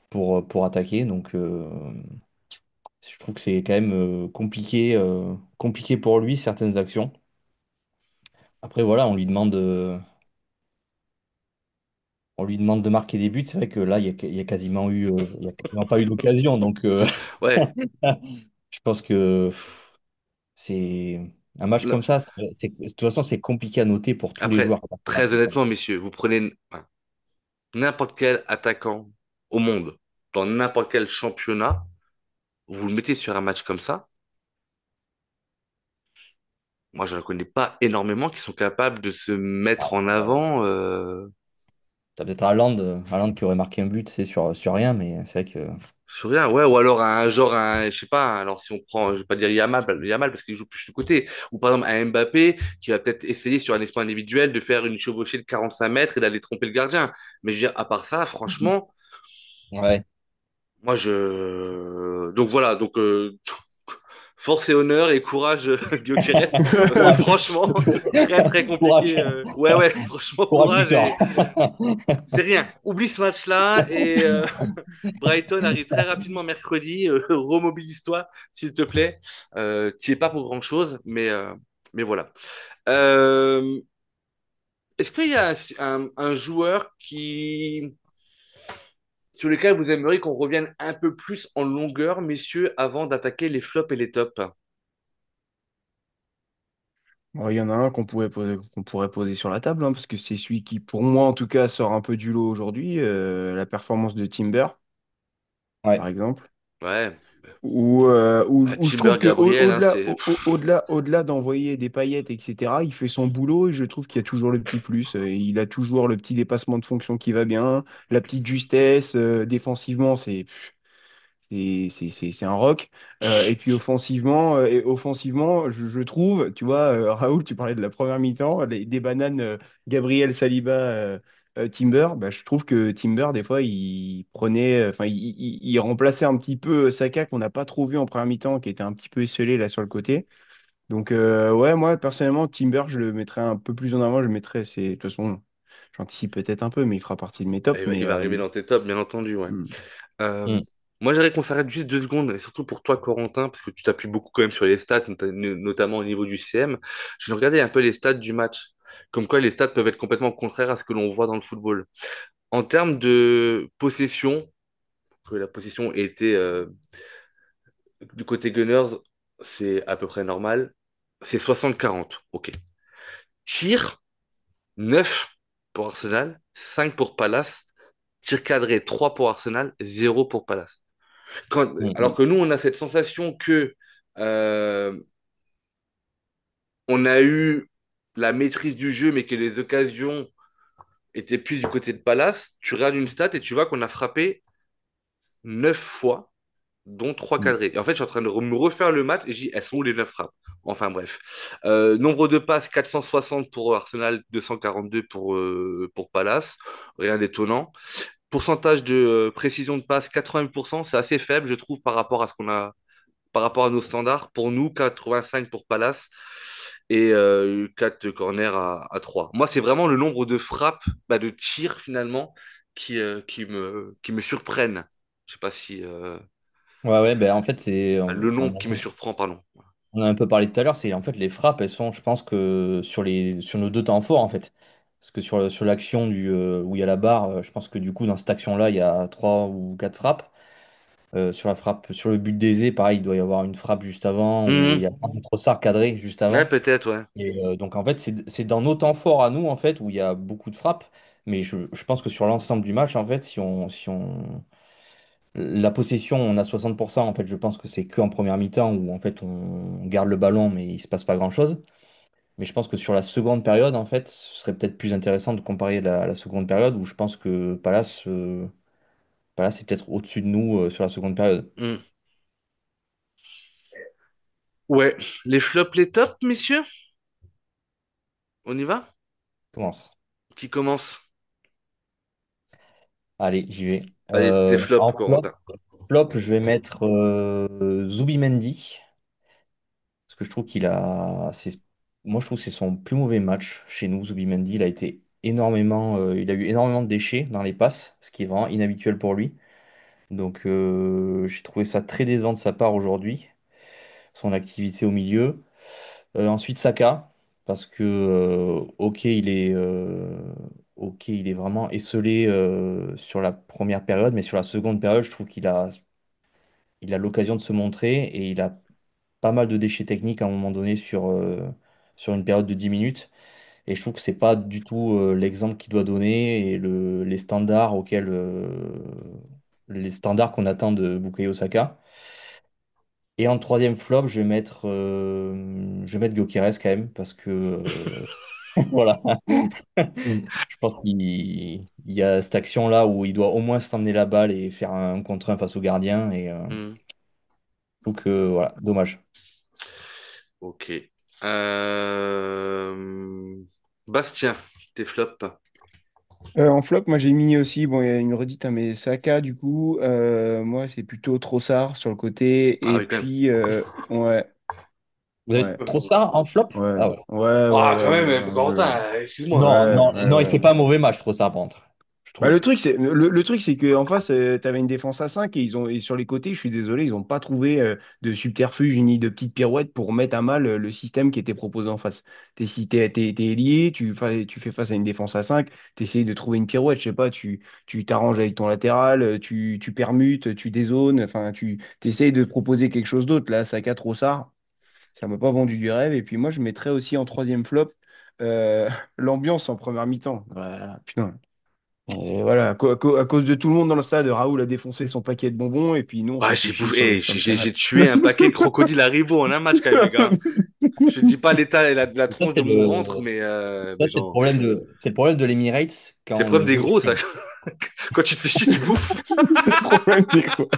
pour attaquer. Donc je trouve que c'est quand même compliqué pour lui certaines actions. Après voilà, on lui demande de marquer des buts. C'est vrai que là, il y a quasiment il y a quasiment pas eu d'occasion. Donc, Ouais, je pense que c'est un match là, comme ça. De toute façon, c'est compliqué à noter pour tous les après, joueurs. Un match très comme ça. honnêtement, messieurs, vous prenez n'importe quel attaquant au monde, dans n'importe quel championnat, vous le mettez sur un match comme ça. Moi, je ne connais pas énormément qui sont capables de se mettre en avant. T'as peut-être Haaland qui aurait marqué un but, c'est sur rien, mais c'est vrai que. Sur rien, ouais, ou alors un genre, je sais pas, alors si on prend, je vais pas dire Yamal parce qu'il joue plus du côté, ou par exemple un Mbappé qui va peut-être essayer sur un exploit individuel de faire une chevauchée de 45 mètres et d'aller tromper le gardien. Mais je veux dire, à part ça, franchement, Ouais. moi je. Donc voilà, donc force et honneur et courage, Gyökeres, parce que franchement, très très Courage, compliqué. Ouais, ouais, franchement, courage, courage Victor. et c'est rien. Oublie ce match-là et Brighton arrive très rapidement mercredi. Remobilise-toi, s'il te plaît. Tu es pas pour grand-chose, mais voilà. Euh, Est-ce qu'il y a un joueur sur lequel vous aimeriez qu'on revienne un peu plus en longueur, messieurs, avant d'attaquer les flops et les tops? Bon, il y en a un qu'on pourrait poser sur la table, hein, parce que c'est celui qui, pour moi en tout cas, sort un peu du lot aujourd'hui, la performance de Timber, Ouais. par exemple. Ouais, Où je Timber trouve que Gabriel, hein, c'est. au-delà d'envoyer des paillettes, etc., il fait son boulot et je trouve qu'il y a toujours le petit plus. Il a toujours le petit dépassement de fonction qui va bien, la petite justesse. Défensivement, c'est un rock. Et puis offensivement, je trouve, tu vois, Raoul, tu parlais de la première mi-temps, des bananes Gabriel Saliba, Timber, bah, je trouve que Timber, des fois, il prenait, enfin, il remplaçait un petit peu Saka qu'on n'a pas trop vu en première mi-temps, qui était un petit peu esselé là sur le côté. Donc, ouais, moi, personnellement, Timber, je le mettrais un peu plus en avant. Je le mettrais, de toute façon, j'anticipe peut-être un peu, mais il fera partie de mes tops. Il va arriver dans tes tops, bien entendu, ouais. Hmm. Euh, Mm. Moi, j'aimerais qu'on s'arrête juste 2 secondes, et surtout pour toi, Corentin, parce que tu t'appuies beaucoup quand même sur les stats, notamment au niveau du CM. Je vais regarder un peu les stats du match. Comme quoi, les stats peuvent être complètement contraires à ce que l'on voit dans le football. En termes de possession, que la possession était du côté Gunners, c'est à peu près normal. C'est 60-40, ok. Tir, 9 pour Arsenal, 5 pour Palace. Tir cadré, 3 pour Arsenal, 0 pour Palace. Alors Mm, que nous, on a cette sensation que euh, on a eu la maîtrise du jeu, mais que les occasions étaient plus du côté de Palace. Tu regardes une stat et tu vois qu'on a frappé 9 fois, dont 3 mm. cadrés. Et en fait, je suis en train de me refaire le match et je dis, elles sont où les 9 frappes? Enfin bref. Nombre de passes, 460 pour Arsenal, 242 pour Palace. Rien d'étonnant. Pourcentage de précision de passe, 80%, c'est assez faible, je trouve, par rapport à ce qu'on a, par rapport à nos standards. Pour nous, 85 pour Palace et 4 corners à 3. Moi, c'est vraiment le nombre de frappes, bah, de tirs finalement, qui me surprennent. Je sais pas si Ouais, ouais, ben en fait, le enfin, nombre qui me surprend, pardon. on a un peu parlé tout à l'heure, c'est en fait les frappes, elles sont, je pense que sur nos deux temps forts, en fait. Parce que sur l'action où il y a la barre, je pense que du coup, dans cette action-là, il y a trois ou quatre frappes. Sur le but d'Eze, pareil, il doit y avoir une frappe juste avant, où il y Mhm. a un Trossard cadré juste Ouais, avant. peut-être, ouais. Et donc, en fait, c'est dans nos temps forts à nous, en fait, où il y a beaucoup de frappes. Mais je pense que sur l'ensemble du match, en fait, si on la possession, on a 60%. En fait, je pense que c'est que en première mi-temps où en fait on garde le ballon, mais il se passe pas grand-chose. Mais je pense que sur la seconde période, en fait, ce serait peut-être plus intéressant de comparer la seconde période où je pense que Palace est peut-être au-dessus de nous sur la seconde période. Mhm. Ouais, les flops, les tops, messieurs, on y va? Commence. Qui commence? Allez, j'y vais. Allez, tes flops, En Corentin. flop, je vais mettre Zubimendi. Parce que je trouve moi, je trouve que c'est son plus mauvais match chez nous, Zubimendi. Il a eu énormément de déchets dans les passes, ce qui est vraiment inhabituel pour lui. Donc, j'ai trouvé ça très décevant de sa part aujourd'hui, son activité au milieu. Ensuite, Saka, parce que, ok, il est vraiment esselé sur la première période, mais sur la seconde période, je trouve il a l'occasion de se montrer et il a pas mal de déchets techniques à un moment donné sur une période de 10 minutes. Et je trouve que c'est pas du tout l'exemple qu'il doit donner et les standards qu'on attend de Bukayo Saka. Et en troisième flop, je vais mettre Gyökeres quand même parce que voilà, je pense qu'il y a cette action-là où il doit au moins s'emmener la balle et faire un contre un face au gardien et Mhm. je trouve que voilà, dommage. Ok. Bastien, tes flops. En flop, moi j'ai mis aussi, bon, il y a une redite, hein, mais Saka, du coup, moi c'est plutôt Trossard sur le côté, Ah et oui, quand même. puis, ouais, Vous avez ouais, trop ça en flop? ouais, Ah ouais. ouais, ouais, Ah, quand ouais, même, je- Corentin, excuse-moi, hein. Non, ouais, non, ouais, non, il fait ouais. pas un mauvais match, trop ça, par contre. Je Bah, trouve. le truc, c'est qu'en face, tu avais une défense à 5 et sur les côtés, je suis désolé, ils n'ont pas trouvé de subterfuge ni de petites pirouettes pour mettre à mal le système qui était proposé en face. Si t'es lié, tu fais face à une défense à 5, tu essayes de trouver une pirouette, je sais pas, tu t'arranges avec ton latéral, tu permutes, tu dézones, enfin, tu essayes de proposer quelque chose d'autre. Là, Saka Trossard, ça m'a pas vendu du rêve. Et puis moi, je mettrais aussi en troisième flop l'ambiance en première mi-temps. Voilà, putain. Et voilà, à cause de tout le monde dans le stade, Raoul a défoncé son paquet de bonbons et puis nous, on Ah, s'est fait j'ai chier bouffé, sur le j'ai canapé. tué un paquet de crocodiles Haribo en un match quand même, les gars. Je te dis pas l'état et la Ça, tronche de mon ventre, ça, mais non. c'est le problème de l'Emirates C'est quand preuve le des jeu est gros, ça. chiant. Quand tu te fais chier, tu bouffes. C'est le problème des gros.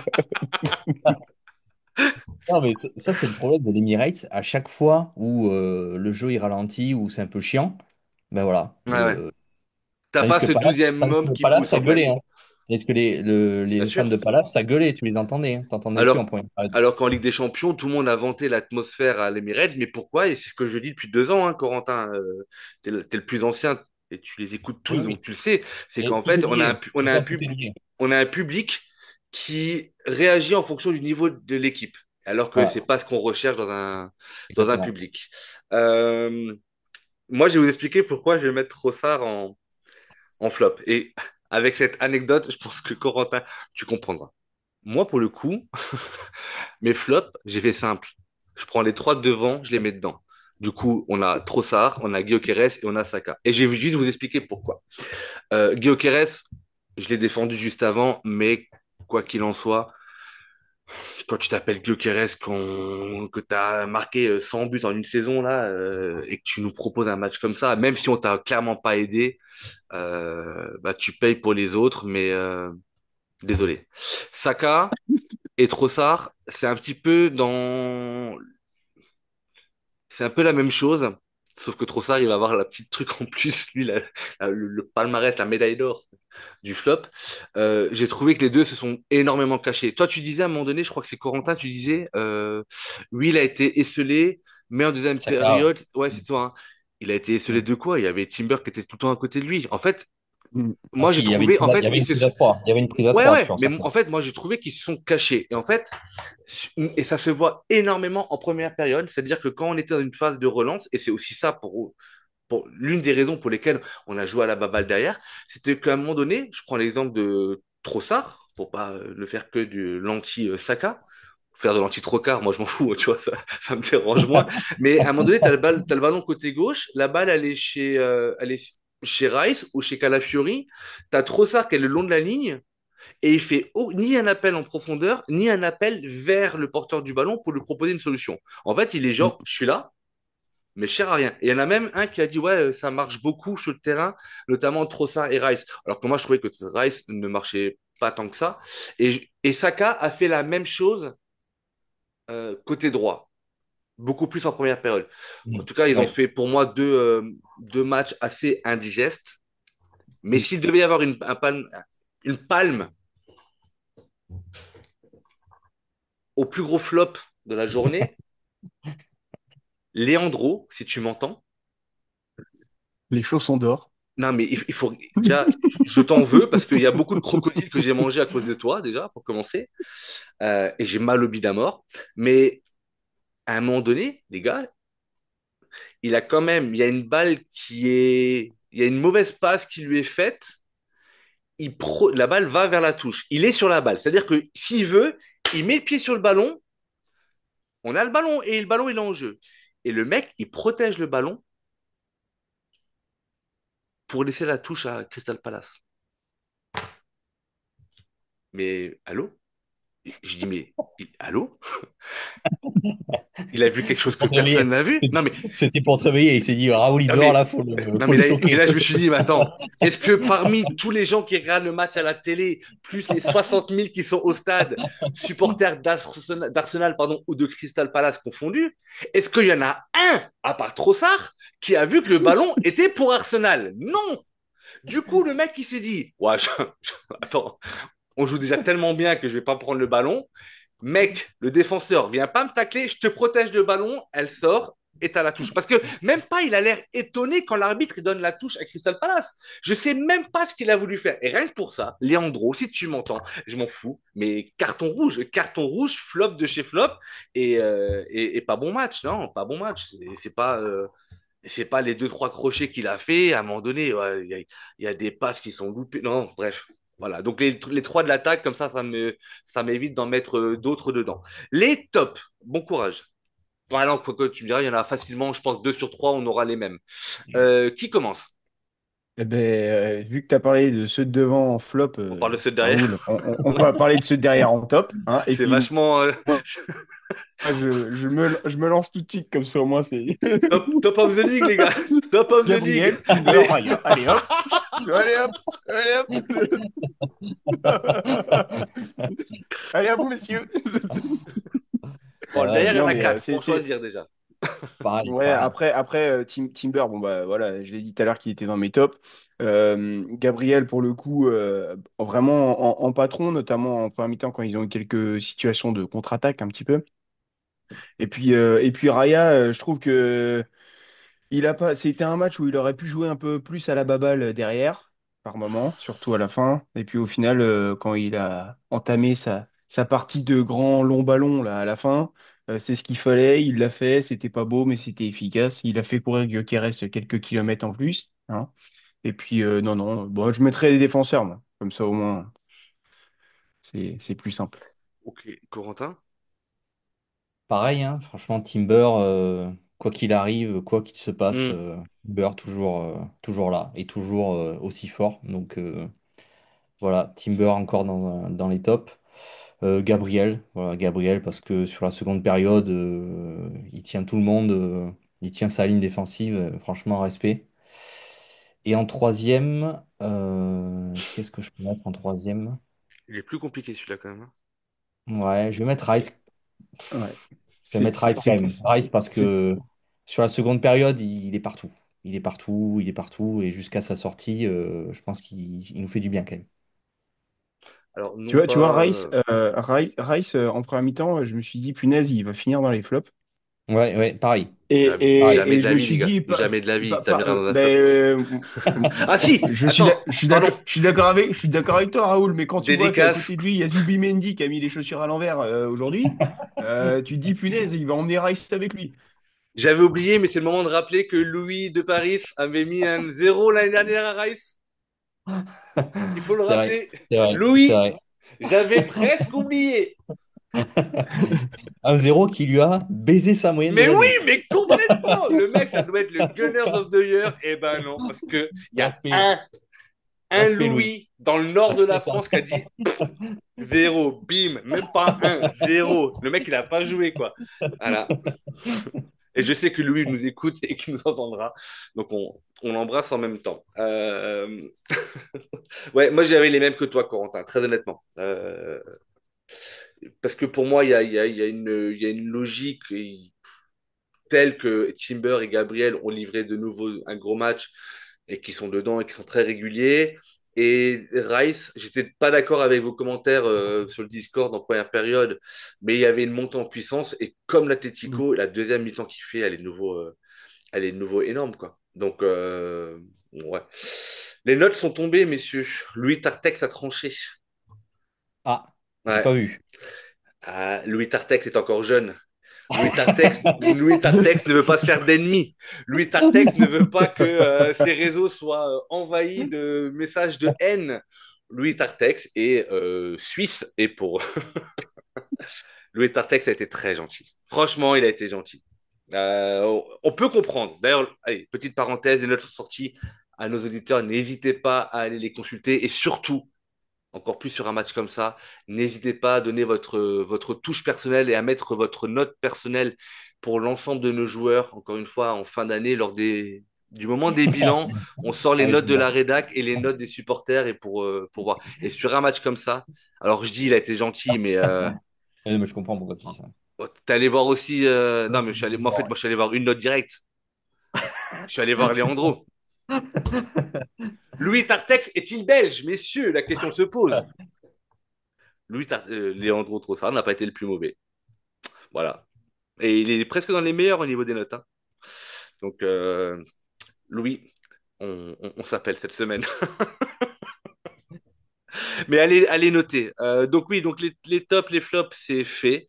Non, mais ça, c'est le problème de l'Emirates. À chaque fois où le jeu est ralenti, ou c'est un peu chiant, ben voilà. Ouais, ouais. T'as pas ce douzième Tandis homme que qui Palace, pousse, ça en fait. gueulait. Hein. Tandis que Bien les fans sûr. de Palace, ça gueulait. Tu les entendais. Hein. T'entendais plus en Alors, première période. alors qu'en Ligue des Champions, tout le monde a vanté l'atmosphère à l'Emirates. Mais pourquoi? Et c'est ce que je dis depuis 2 ans, hein, Corentin. T'es le plus ancien et tu les écoutes tous, Oui, donc oui. tu le sais. C'est Et qu'en tout est fait, lié. on a Tout est lié. on a un public qui réagit en fonction du niveau de l'équipe. Alors que c'est Voilà, pas ce qu'on recherche dans un exactement. public. Euh, Moi, je vais vous expliquer pourquoi je vais mettre Trossard en flop. Et avec cette anecdote, je pense que Corentin, tu comprendras. Moi, pour le coup, mes flops, j'ai fait simple. Je prends les trois de devant, je les mets dedans. Du coup, on a Trossard, on a Gyökeres et on a Saka. Et je vais juste vous expliquer pourquoi. Gyökeres, je l'ai défendu juste avant, mais quoi qu'il en soit, Quand tu t'appelles Gyökeres, que tu as marqué 100 buts en une saison là, et que tu nous proposes un match comme ça, même si on t'a clairement pas aidé, bah, tu payes pour les autres, mais désolé. Saka et Trossard, c'est un peu la même chose, sauf que Trossard, il va avoir la petite truc en plus, lui, le palmarès, la médaille d'or du flop. J'ai trouvé que les deux se sont énormément cachés. Toi, tu disais à un moment donné, je crois que c'est Corentin, tu disais, oui, il a été esselé, mais en deuxième Saka, période, ouais, c'est toi, hein. Il a été esselé ouais. de quoi? Il y avait Timber qui était tout le temps à côté de lui. En fait, Mm. Ah moi, si, j'ai trouvé, en il y fait, avait une prise à trois. Il y avait une prise à ouais, trois ouais, sur mais Saka. en fait, moi, j'ai trouvé qu'ils se sont cachés. Et en fait, et ça se voit énormément en première période, c'est-à-dire que quand on était dans une phase de relance, et c'est aussi ça pour l'une des raisons pour lesquelles on a joué à la baballe derrière, c'était qu'à un moment donné, je prends l'exemple de Trossard, pour pas le faire que du l'anti-Saka, faire de l'anti-Trocard, moi je m'en fous, tu vois, ça me dérange moins. Mais à un moment donné, t'as le ballon côté gauche, la balle elle est chez Rice ou chez Calafiori, t'as Trossard qui est le long de la ligne, et il fait ni un appel en profondeur, ni un appel vers le porteur du ballon pour lui proposer une solution. En fait, il est Mm. genre, je suis là, mais je sers à rien. Et il y en a même un qui a dit, ouais, ça marche beaucoup sur le terrain, notamment Trossard et Rice. Alors que moi, je trouvais que Rice ne marchait pas tant que ça. Et Saka a fait la même chose côté droit, beaucoup plus en première période. En Mm. tout cas, ils ont Ouais. fait pour moi deux matchs assez indigestes. Mais Mm. s'il devait y avoir une palme au plus gros flop de la journée, Léandro, si tu m'entends. Les chaussons d'or. Non, mais il faut déjà, je t'en veux parce qu'il y a beaucoup de crocodiles que j'ai mangés à cause de toi, déjà, pour commencer. Et j'ai mal au bide à mort. Mais à un moment donné, les gars, il y a une balle il y a une mauvaise passe qui lui est faite. La balle va vers la touche. Il est sur la balle. C'est-à-dire que s'il veut, il met le pied sur le ballon. On a le ballon et le ballon, il est en jeu. Et le mec, il protège le ballon pour laisser la touche à Crystal Palace. Mais allô? Je dis, mais allô? Il a vu quelque chose que Pour te réveiller. personne n'a vu? Non, mais, C'était pour te réveiller. Il s'est dit, Raoul, il non, dort mais, là, non, faut mais le là, et choquer. là, je me suis dit, mais attends, est-ce que parmi tous les gens qui regardent le match à la télé, plus les 60 000 qui sont au stade, supporters d'Arsenal, pardon, ou de Crystal Palace confondus, est-ce qu'il y en a un, à part Trossard, qui a vu que le ballon était pour Arsenal? Non! Du coup, le mec, il s'est dit, ouais, attends, on joue déjà tellement bien que je vais pas prendre le ballon. Mec, le défenseur, viens pas me tacler, je te protège le ballon, elle sort et t'as la touche. Parce que même pas, il a l'air étonné quand l'arbitre il donne la touche à Crystal Palace. Je sais même pas ce qu'il a voulu faire. Et rien que pour ça, Leandro, si tu m'entends, je m'en fous, mais carton rouge, flop de chez flop, et pas bon match, non, pas bon match. C'est pas les deux, trois crochets qu'il a fait. À un moment donné, ouais, il y a des passes qui sont loupées. Non, bref. Voilà. Donc, les trois de l'attaque, comme ça m'évite d'en mettre d'autres dedans. Les tops, bon courage. Voilà, quoi que tu me diras, il y en a facilement, je pense, deux sur trois, on aura les mêmes. Qui commence? Eh ben, vu que tu as parlé de ceux de devant en flop, On parle de ceux de Raoul, derrière. on va parler de ceux de derrière en top, hein. Et C'est puis vachement moi, je me lance tout de suite, comme ça au moins c'est top of the league, les gars. Top of the league. Gabriel, Timber, Les... Raya. Allez hop, allez hop, allez hop. Allez à vous, messieurs. Bon, derrière, il y en Non, a mais quatre. Faut en choisir déjà. Pareil, ouais, pareil. après Timber, bon bah voilà, je l'ai dit tout à l'heure qu'il était dans mes tops. Gabriel, pour le coup, vraiment en patron, notamment en première mi-temps quand ils ont eu quelques situations de contre-attaque un petit peu. Et puis Raya, je trouve que il a pas, c'était un match où il aurait pu jouer un peu plus à la baballe derrière, par moment, surtout à la fin. Et puis au final, quand il a entamé sa partie de grand long ballon là, à la fin, c'est ce qu'il fallait, il l'a fait, c'était pas beau, mais c'était efficace. Il a fait courir Gyökeres quelques kilomètres en plus, hein. Et puis non, non, bon, je mettrais les défenseurs, moi. Comme ça au moins, c'est plus simple. Ok, Corentin? Pareil, hein, franchement, Timber, quoi qu'il arrive, quoi qu'il se passe, Hmm. Timber toujours là et toujours aussi fort. Donc voilà, Timber encore dans les tops. Gabriel, voilà, Gabriel, parce que sur la seconde période, il tient tout le monde, il tient sa ligne défensive, franchement, respect. Et en troisième, qu'est-ce que je peux mettre en troisième? Il est plus compliqué celui-là quand même, hein. Ouais, je vais mettre Rice. Ouais. Je vais mettre Rice quand même. Rice parce C'est- que sur la seconde période, il est partout. Il est partout, il est partout. Et jusqu'à sa sortie, je pense qu'il nous fait du bien quand même. Alors, Tu non vois, tu vois, pas. Rice, en première mi-temps, je me suis dit, punaise, il va finir dans les flops. Ouais, ouais, pareil. Et, Pareil. et, Jamais et de je la me vie, les suis gars. dit, Jamais de la vie. Ça pas, m'ira dans un flop. ben, Ah si! Attends, pardon. je suis je suis d'accord avec toi, Raoul, mais quand tu vois qu'à Dédicace. côté de lui, il y a Zubimendi qui a mis les chaussures à l'envers aujourd'hui, tu te dis, punaise, il va emmener Rice avec lui. J'avais oublié, mais c'est le moment de rappeler que Louis de Paris avait mis un zéro l'année dernière à Rice. Il faut le C'est vrai, rappeler. c'est vrai, c'est Louis, vrai. j'avais presque oublié. 1-0 qui lui a baisé sa moyenne de Mais oui, l'année. mais complètement. Le mec, ça doit être le Gunners of the Year. Eh ben non, parce que il y a Respect, un respect, Louis. Louis dans le nord de la Respect. France qui a dit zéro, bim, même pas un, zéro. Le mec, il a pas joué, quoi. Voilà. Et je sais que Louis nous écoute et qu'il nous entendra. Donc, on l'embrasse en même temps. Ouais, moi, j'avais les mêmes que toi, Corentin, très honnêtement. Parce que pour moi, il y a une logique telle que Timber et Gabriel ont livré de nouveau un gros match et qui sont dedans et qui sont très réguliers. Et Rice, j'étais pas d'accord avec vos commentaires sur le Discord en première période, mais il y avait une montée en puissance et comme l'Atlético, la deuxième mi-temps qu'il fait, elle est de nouveau énorme, quoi. Donc, ouais. Les notes sont tombées, messieurs. Louis Tartex a tranché. Ah, j'ai Ouais. pas vu. Ah, Louis Tartex est encore jeune. Louis Tartex ne veut pas se faire d'ennemis. Louis Tartex ne veut pas que ses réseaux soient envahis de messages de haine. Louis Tartex est suisse et pour Louis Tartex a été très gentil. Franchement, il a été gentil. On peut comprendre. D'ailleurs, allez, petite parenthèse, les notes sont sorties à nos auditeurs. N'hésitez pas à aller les consulter et surtout, encore plus sur un match comme ça, n'hésitez pas à donner votre touche personnelle et à mettre votre note personnelle pour l'ensemble de nos joueurs. Encore une fois, en fin d'année, du moment des bilans, on sort les Ah oui, notes c'est de la bien. rédac et les notes des supporters et pour voir. Et sur un match comme ça, alors je dis il a été gentil, mais Mais je comprends pourquoi tu dis ça. t'es allé voir aussi. Non, Ouais, mais c'est bon, moi, en fait, moi, je suis allé voir une note directe. Je suis allé voir Leandro. Louis Tartex est-il belge? Messieurs, la question se pose. Leandro Trossard n'a pas été le plus mauvais. Voilà. Et il est presque dans les meilleurs au niveau des notes, hein. Donc, Louis, on s'appelle cette semaine. Mais allez noter. Donc oui, donc les tops, les flops, c'est fait.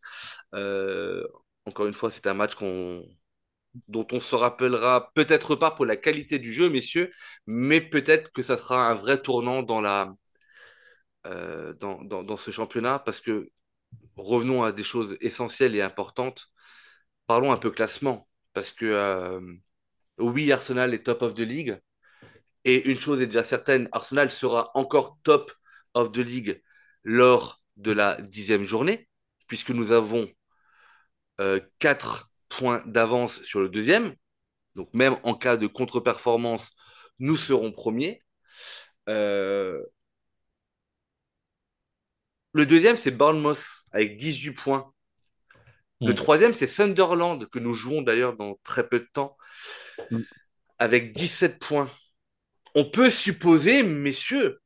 Euh, Encore une fois, c'est un match dont on se rappellera peut-être pas pour la qualité du jeu, messieurs, mais peut-être que ça sera un vrai tournant dans ce championnat, parce que revenons à des choses essentielles et importantes. Parlons un peu classement, parce que oui, Arsenal est top of the league, et une chose est déjà certaine, Arsenal sera encore top of the league lors de la 10e journée, puisque nous avons 4 points d'avance sur le deuxième. Donc même en cas de contre-performance, nous serons premiers. Euh, le deuxième, c'est Bournemouth avec 18 points. Le Hmm. troisième, c'est Sunderland, que nous jouons d'ailleurs dans très peu de temps, avec 17 points. On peut supposer, messieurs,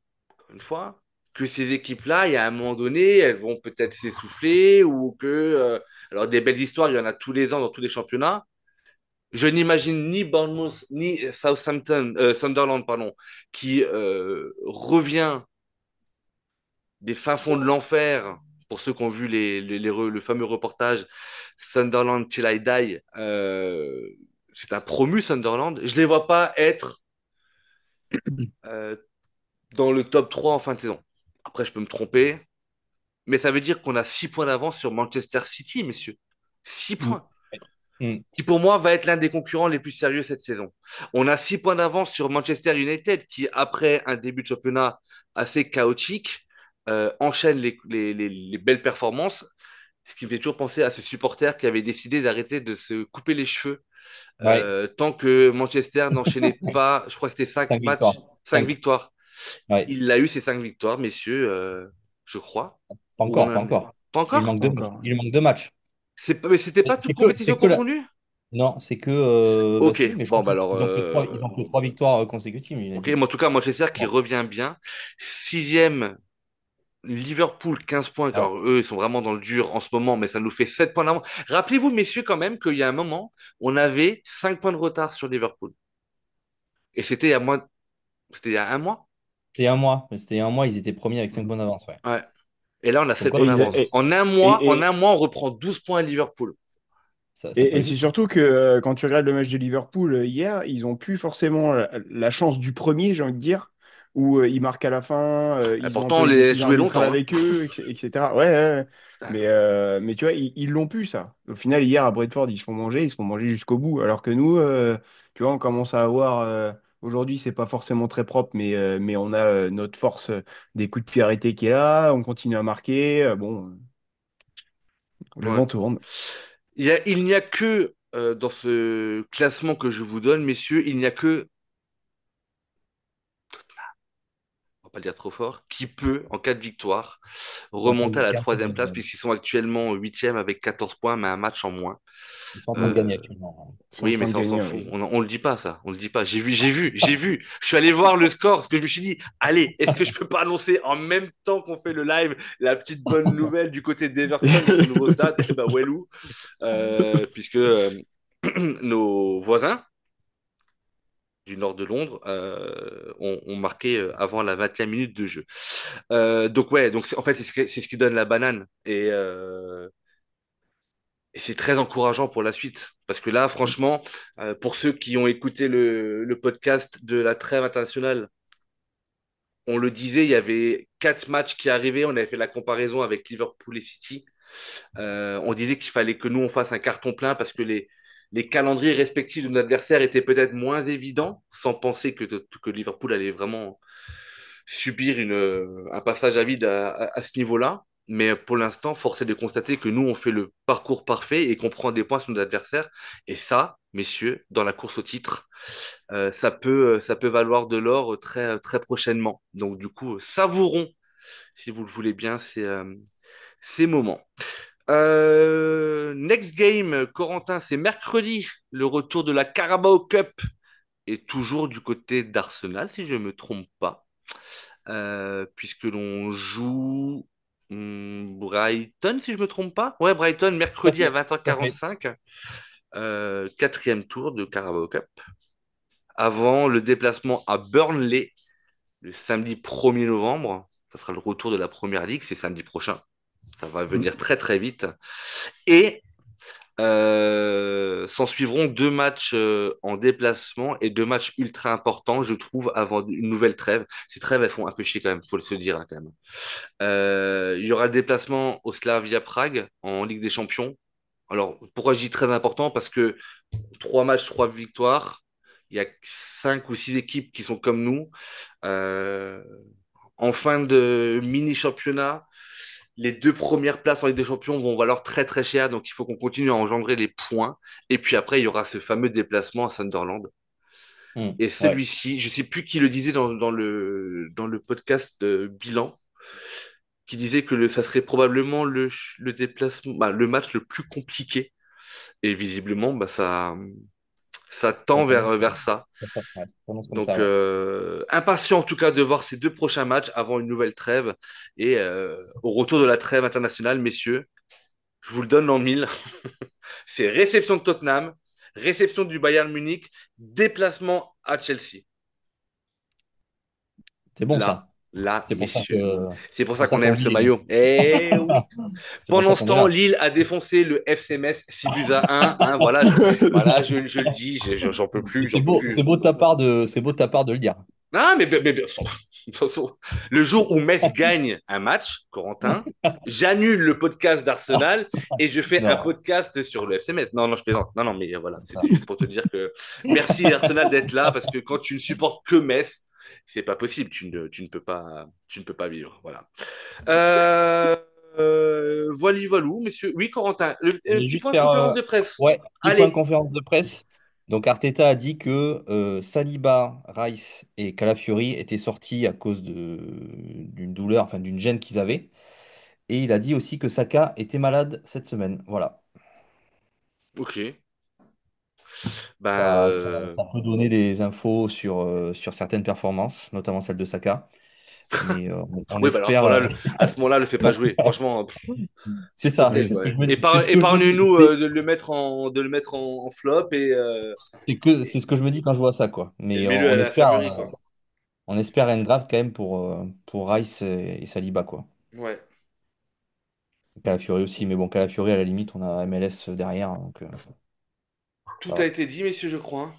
une fois, que ces équipes-là, il y a un moment donné, elles vont peut-être s'essouffler ou que... alors des belles histoires, il y en a tous les ans dans tous les championnats. Je n'imagine ni Bournemouth ni Sunderland, pardon, qui revient des fins fonds de l'enfer. Pour ceux qui ont vu le fameux reportage Sunderland Till I Die, c'est un promu Sunderland. Je les vois pas être euh, dans le top 3 en fin de saison. Après, je peux me tromper, mais ça veut dire qu'on a 6 points d'avance sur Manchester City, messieurs. 6 Mm. points. Hmm. Qui pour moi va être l'un des concurrents les plus sérieux cette saison. On a 6 points d'avance sur Manchester United, qui après un début de championnat assez chaotique, enchaîne les belles performances, ce qui me fait toujours penser à ce supporter qui avait décidé d'arrêter de se couper les cheveux Ouais, tant que Manchester n'enchaînait pas, je crois que c'était 5 matchs, victoires. 5 victoires. Ouais, Il a eu ses 5 victoires, messieurs, je crois. pas Ou on encore, pas en est- encore. Pas Il encore? manque Pas deux matchs. encore. Il manque deux matchs. Mais c'était pas toutes compétitions C'est que la... confondues? Non, c'est que bah Ok, si, mais je bon, crois bah alors, ils ont que trois victoires consécutives, il a ok, dit. mais en tout cas, Manchester qui Bon. revient bien. Sixième, Liverpool, 15 points. Alors, Alors, eux, ils sont vraiment dans le dur en ce moment, mais ça nous fait 7 points d'avance. Rappelez-vous, messieurs, quand même, qu'il y a un moment, on avait 5 points de retard sur Liverpool. Et c'était il y a un mois? c'était un mois. C'était il y a un mois, ils étaient premiers avec 5 points d'avance. Ouais. Ouais. Et là, on a Comme 7 quoi, points Et, d'avance. et, En un et, mois, on reprend 12 points à Liverpool. ça peut et aller c'est vite, hein. surtout que quand tu regardes le match de Liverpool hier, ils ont plus forcément la chance du premier, j'ai envie de dire, où ils marquent à la fin, Et ils ont un pourtant, peu on les les a décisions joués arbitrales longtemps, hein. avec eux, etc. Ouais, ouais, ouais. Mais tu vois, ils l'ont pu, ça. Au final, hier, à Brentford, ils se font manger jusqu'au bout. Alors que nous, tu vois, on commence à avoir. Aujourd'hui, c'est pas forcément très propre, mais on a notre force des coups de pied arrêtés qui est là. On continue à marquer. Bon, le Ouais. vent tourne. Il n'y a que dans ce classement que je vous donne, messieurs, il n'y a que, on va pas le dire trop fort, qui peut, en cas de victoire, On va remonter à la troisième place, puisqu'ils sont actuellement huitième avec 14 points, mais un match en moins. ils sont en train de Euh, gagner actuellement. Ils sont en oui, mais train de ça, on s'en gagner, fout. oui. On le dit pas, ça. On le dit pas. J'ai vu. Je suis allé voir le score, parce que je me suis dit, allez, est-ce que je peux pas annoncer en même temps qu'on fait le live la petite bonne nouvelle du côté d'Everton dans ce nouveau stade? Eh ben, Wellou, puisque nos voisins du nord de Londres ont marqué avant la 20e minute de jeu. Donc ouais, en fait c'est ce qui donne la banane et c'est très encourageant pour la suite parce que là franchement pour ceux qui ont écouté le podcast de la trêve internationale, on le disait, il y avait 4 matchs qui arrivaient, on avait fait la comparaison avec Liverpool et City. On disait qu'il fallait que nous, on fasse un carton plein parce que les calendriers respectifs de nos adversaires étaient peut-être moins évidents, sans penser que Liverpool allait vraiment subir un passage à vide à ce niveau-là. Mais pour l'instant, force est de constater que nous, on fait le parcours parfait et qu'on prend des points sur nos adversaires. Et ça, messieurs, dans la course au titre, ça peut valoir de l'or très, très prochainement. Donc, du coup, savourons, si vous le voulez bien, ces moments. Next game, Corentin, c'est mercredi, le retour de la Carabao Cup est toujours du côté d'Arsenal, si je ne me trompe pas, puisque l'on joue Brighton, si je ne me trompe pas. Ouais, Brighton, Tout à mercredi à fait. Tout à fait. 20h45, quatrième tour de Carabao Cup, avant le déplacement à Burnley, le samedi 1er novembre. Ça sera le retour de la Première Ligue, c'est samedi prochain. Ça va venir très très vite. Et s'en suivront 2 matchs en déplacement et 2 matchs ultra importants, je trouve, avant une nouvelle trêve. Ces trêves, elles font un peu chier quand même, faut se dire hein, quand même. Il y aura le déplacement au Slavia Prague en Ligue des Champions. Alors, pourquoi je dis très important? Parce que 3 matchs, 3 victoires. Il y a 5 ou 6 équipes qui sont comme nous. Euh, En fin de mini-championnat, les 2 premières places en Ligue des Champions vont valoir très très cher, donc il faut qu'on continue à engendrer les points. Et puis après, il y aura ce fameux déplacement à Sunderland. Et Ouais. celui-ci, je ne sais plus qui le disait dans le podcast bilan, qui disait que ça serait probablement le déplacement, bah, le match le plus compliqué. Et visiblement, bah, ça Ça tend vers, s'annonce vers ça. ouais, ça s'annonce comme Donc, ça, ouais. impatient en tout cas de voir ces 2 prochains matchs avant une nouvelle trêve. Et au retour de la trêve internationale, messieurs, je vous le donne en mille. C'est réception de Tottenham, réception du Bayern Munich, déplacement à Chelsea. C'est bon Là, ça. là, C'est pour ça messieurs. que C'est pour c'est ça pour ça qu'on qu'on aime vit ce les gars. maillot. Eh oui. C'est pour ça Pendant ce qu'on est temps, là. Lille a défoncé le FC Metz 6 buts à 1. Hein, voilà, je le dis, j'en peux Et plus, j'en peux plus. c'est beau de ta part de le dire. Ah, mais, de toute façon, le jour où Metz gagne un match, Corentin, j'annule le podcast d'Arsenal et je fais un Non, podcast sur le FC Metz. Non, non, je plaisante. Non, non, mais voilà, c'est ça. c'était juste pour te dire que merci Arsenal d'être là parce que quand tu ne supportes que Metz, c'est pas possible. Tu ne peux pas vivre. Voilà. Euh, voilou, monsieur. Oui, Corentin, Je un vais petit juste point de faire conférence de presse. ouais, petit point de Allez. conférence de presse. Donc Arteta a dit que Saliba, Rice et Calafiori étaient sortis à cause d'une douleur, enfin d'une gêne qu'ils avaient. Et il a dit aussi que Saka était malade cette semaine. Voilà. Ok. Ben, Ça peut donner des infos sur certaines performances, notamment celle de Saka. Mais on oui, bah alors espère. à ce moment-là, le fais pas jouer. Franchement, C'est s'il te ça, plaît, c'est ce quoi. que je me, c'est ce que je me dis. Épargne-nous de le mettre en flop C'est ce que je me dis quand je vois ça, quoi. et Mais mets-le à l'infirmerie, quoi. on espère rien de grave quand même pour Rice et Saliba, quoi. Ouais. Calafiori aussi, mais bon, Calafiori, à la limite, on a MLS derrière, donc Tout ça a va. été dit, messieurs, je crois.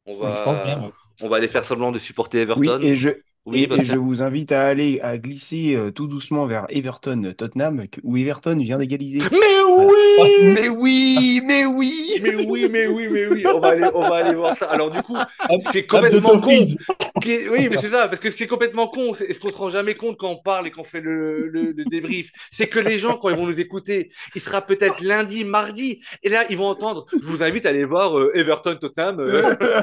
On Je pense bien, va, ouais. on va aller faire semblant de supporter Oui, Everton. Oui, et je Pascal. vous invite à aller à glisser tout doucement vers Everton-Tottenham, où Everton vient d'égaliser. Mais Voilà. oui! Mais oui, mais oui! Mais oui, mais oui, mais oui, on va aller voir ça. Alors du coup, Hop, ce qui est hop de complètement ton con, freeze. oui, mais c'est ça, parce que ce qui est complètement con, c'est ce qu'on se rend jamais compte quand on parle et qu'on fait le débrief, c'est que les gens, quand ils vont nous écouter, il sera peut-être lundi, mardi, et là, ils vont entendre, je vous invite à aller voir Everton-Tottenham,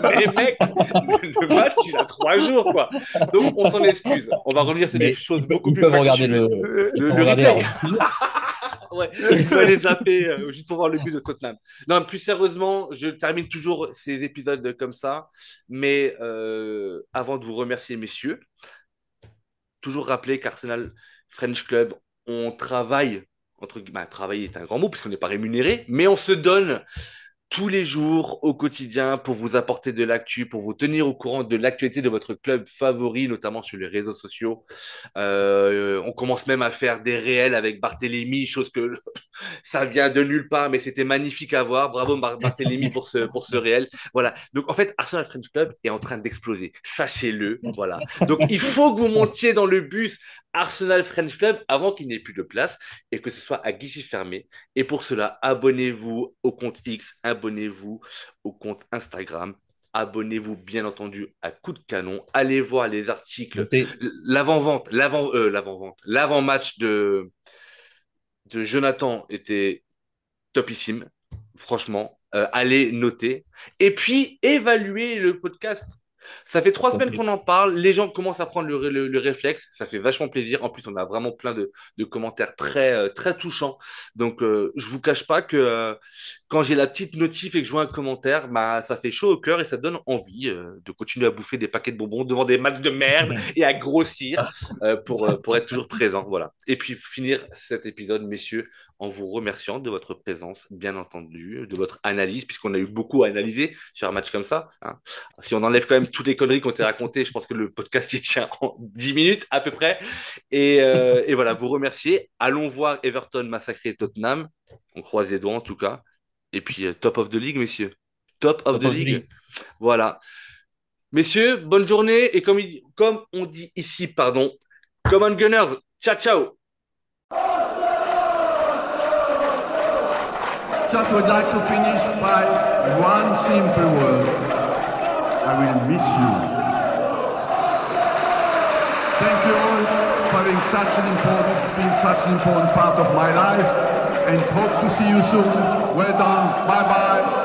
mais mec, le match, il a 3 jours, quoi. Donc, on s'en excuse. On va revenir sur des Mais choses beaucoup ils plus peuvent regarder factuelles. ils peuvent Le regarder la replay. rediffusion. Ouais, il faut aller zapper juste pour voir le but de Tottenham. Non, plus sérieusement, je termine toujours ces épisodes comme ça. Mais avant de vous remercier, messieurs, toujours rappeler qu'Arsenal French Club, on travaille, entre guillemets, bah, travailler est un grand mot puisqu'on n'est pas rémunéré, mais on se donne tous les jours au quotidien pour vous apporter de l'actu, pour vous tenir au courant de l'actualité de votre club favori, notamment sur les réseaux sociaux. On commence même à faire des réels avec Barthélémy, chose que ça vient de nulle part, mais c'était magnifique à voir. Bravo Barthélémy pour ce réel. Voilà. Donc en fait, Arsenal French Club est en train d'exploser. Sachez-le. Voilà. Donc il faut que vous montiez dans le bus Arsenal French Club avant qu'il n'ait plus de place et que ce soit à guichet fermé. Et pour cela, abonnez-vous au compte X, abonnez-vous au compte Instagram. Abonnez-vous bien entendu à Coup de Canon. Allez voir les articles, Notez. l'avant-match de Jonathan était topissime, franchement. Allez noter. Et puis, évaluer le podcast. Ça fait 3 semaines qu'on en parle. Les gens commencent à prendre le réflexe. Ça fait vachement plaisir. En plus, on a vraiment plein de commentaires très touchants. Donc, je vous cache pas que quand j'ai la petite notif et que je vois un commentaire, bah, ça fait chaud au cœur et ça donne envie de continuer à bouffer des paquets de bonbons devant des matchs de merde et à grossir pour être toujours présent. Voilà. Et puis, finir cet épisode, messieurs, en vous remerciant de votre présence, bien entendu, de votre analyse, puisqu'on a eu beaucoup à analyser sur un match comme ça. Hein. Si on enlève quand même toutes les conneries qu'on t'a racontées, je pense que le podcast il tient en 10 minutes à peu près. Et voilà, vous remercier. Allons voir Everton massacrer Tottenham. On croise les doigts en tout cas. Et puis, top of the league, messieurs. Top of Top the of the league. league. Voilà. Messieurs, bonne journée. Et comme on dit ici, pardon, come on Gunners. Ciao, ciao. Just would like to finish by one simple word. I will miss you. Thank you all for being such an important part of my life, and hope to see you soon. Well done. Bye bye.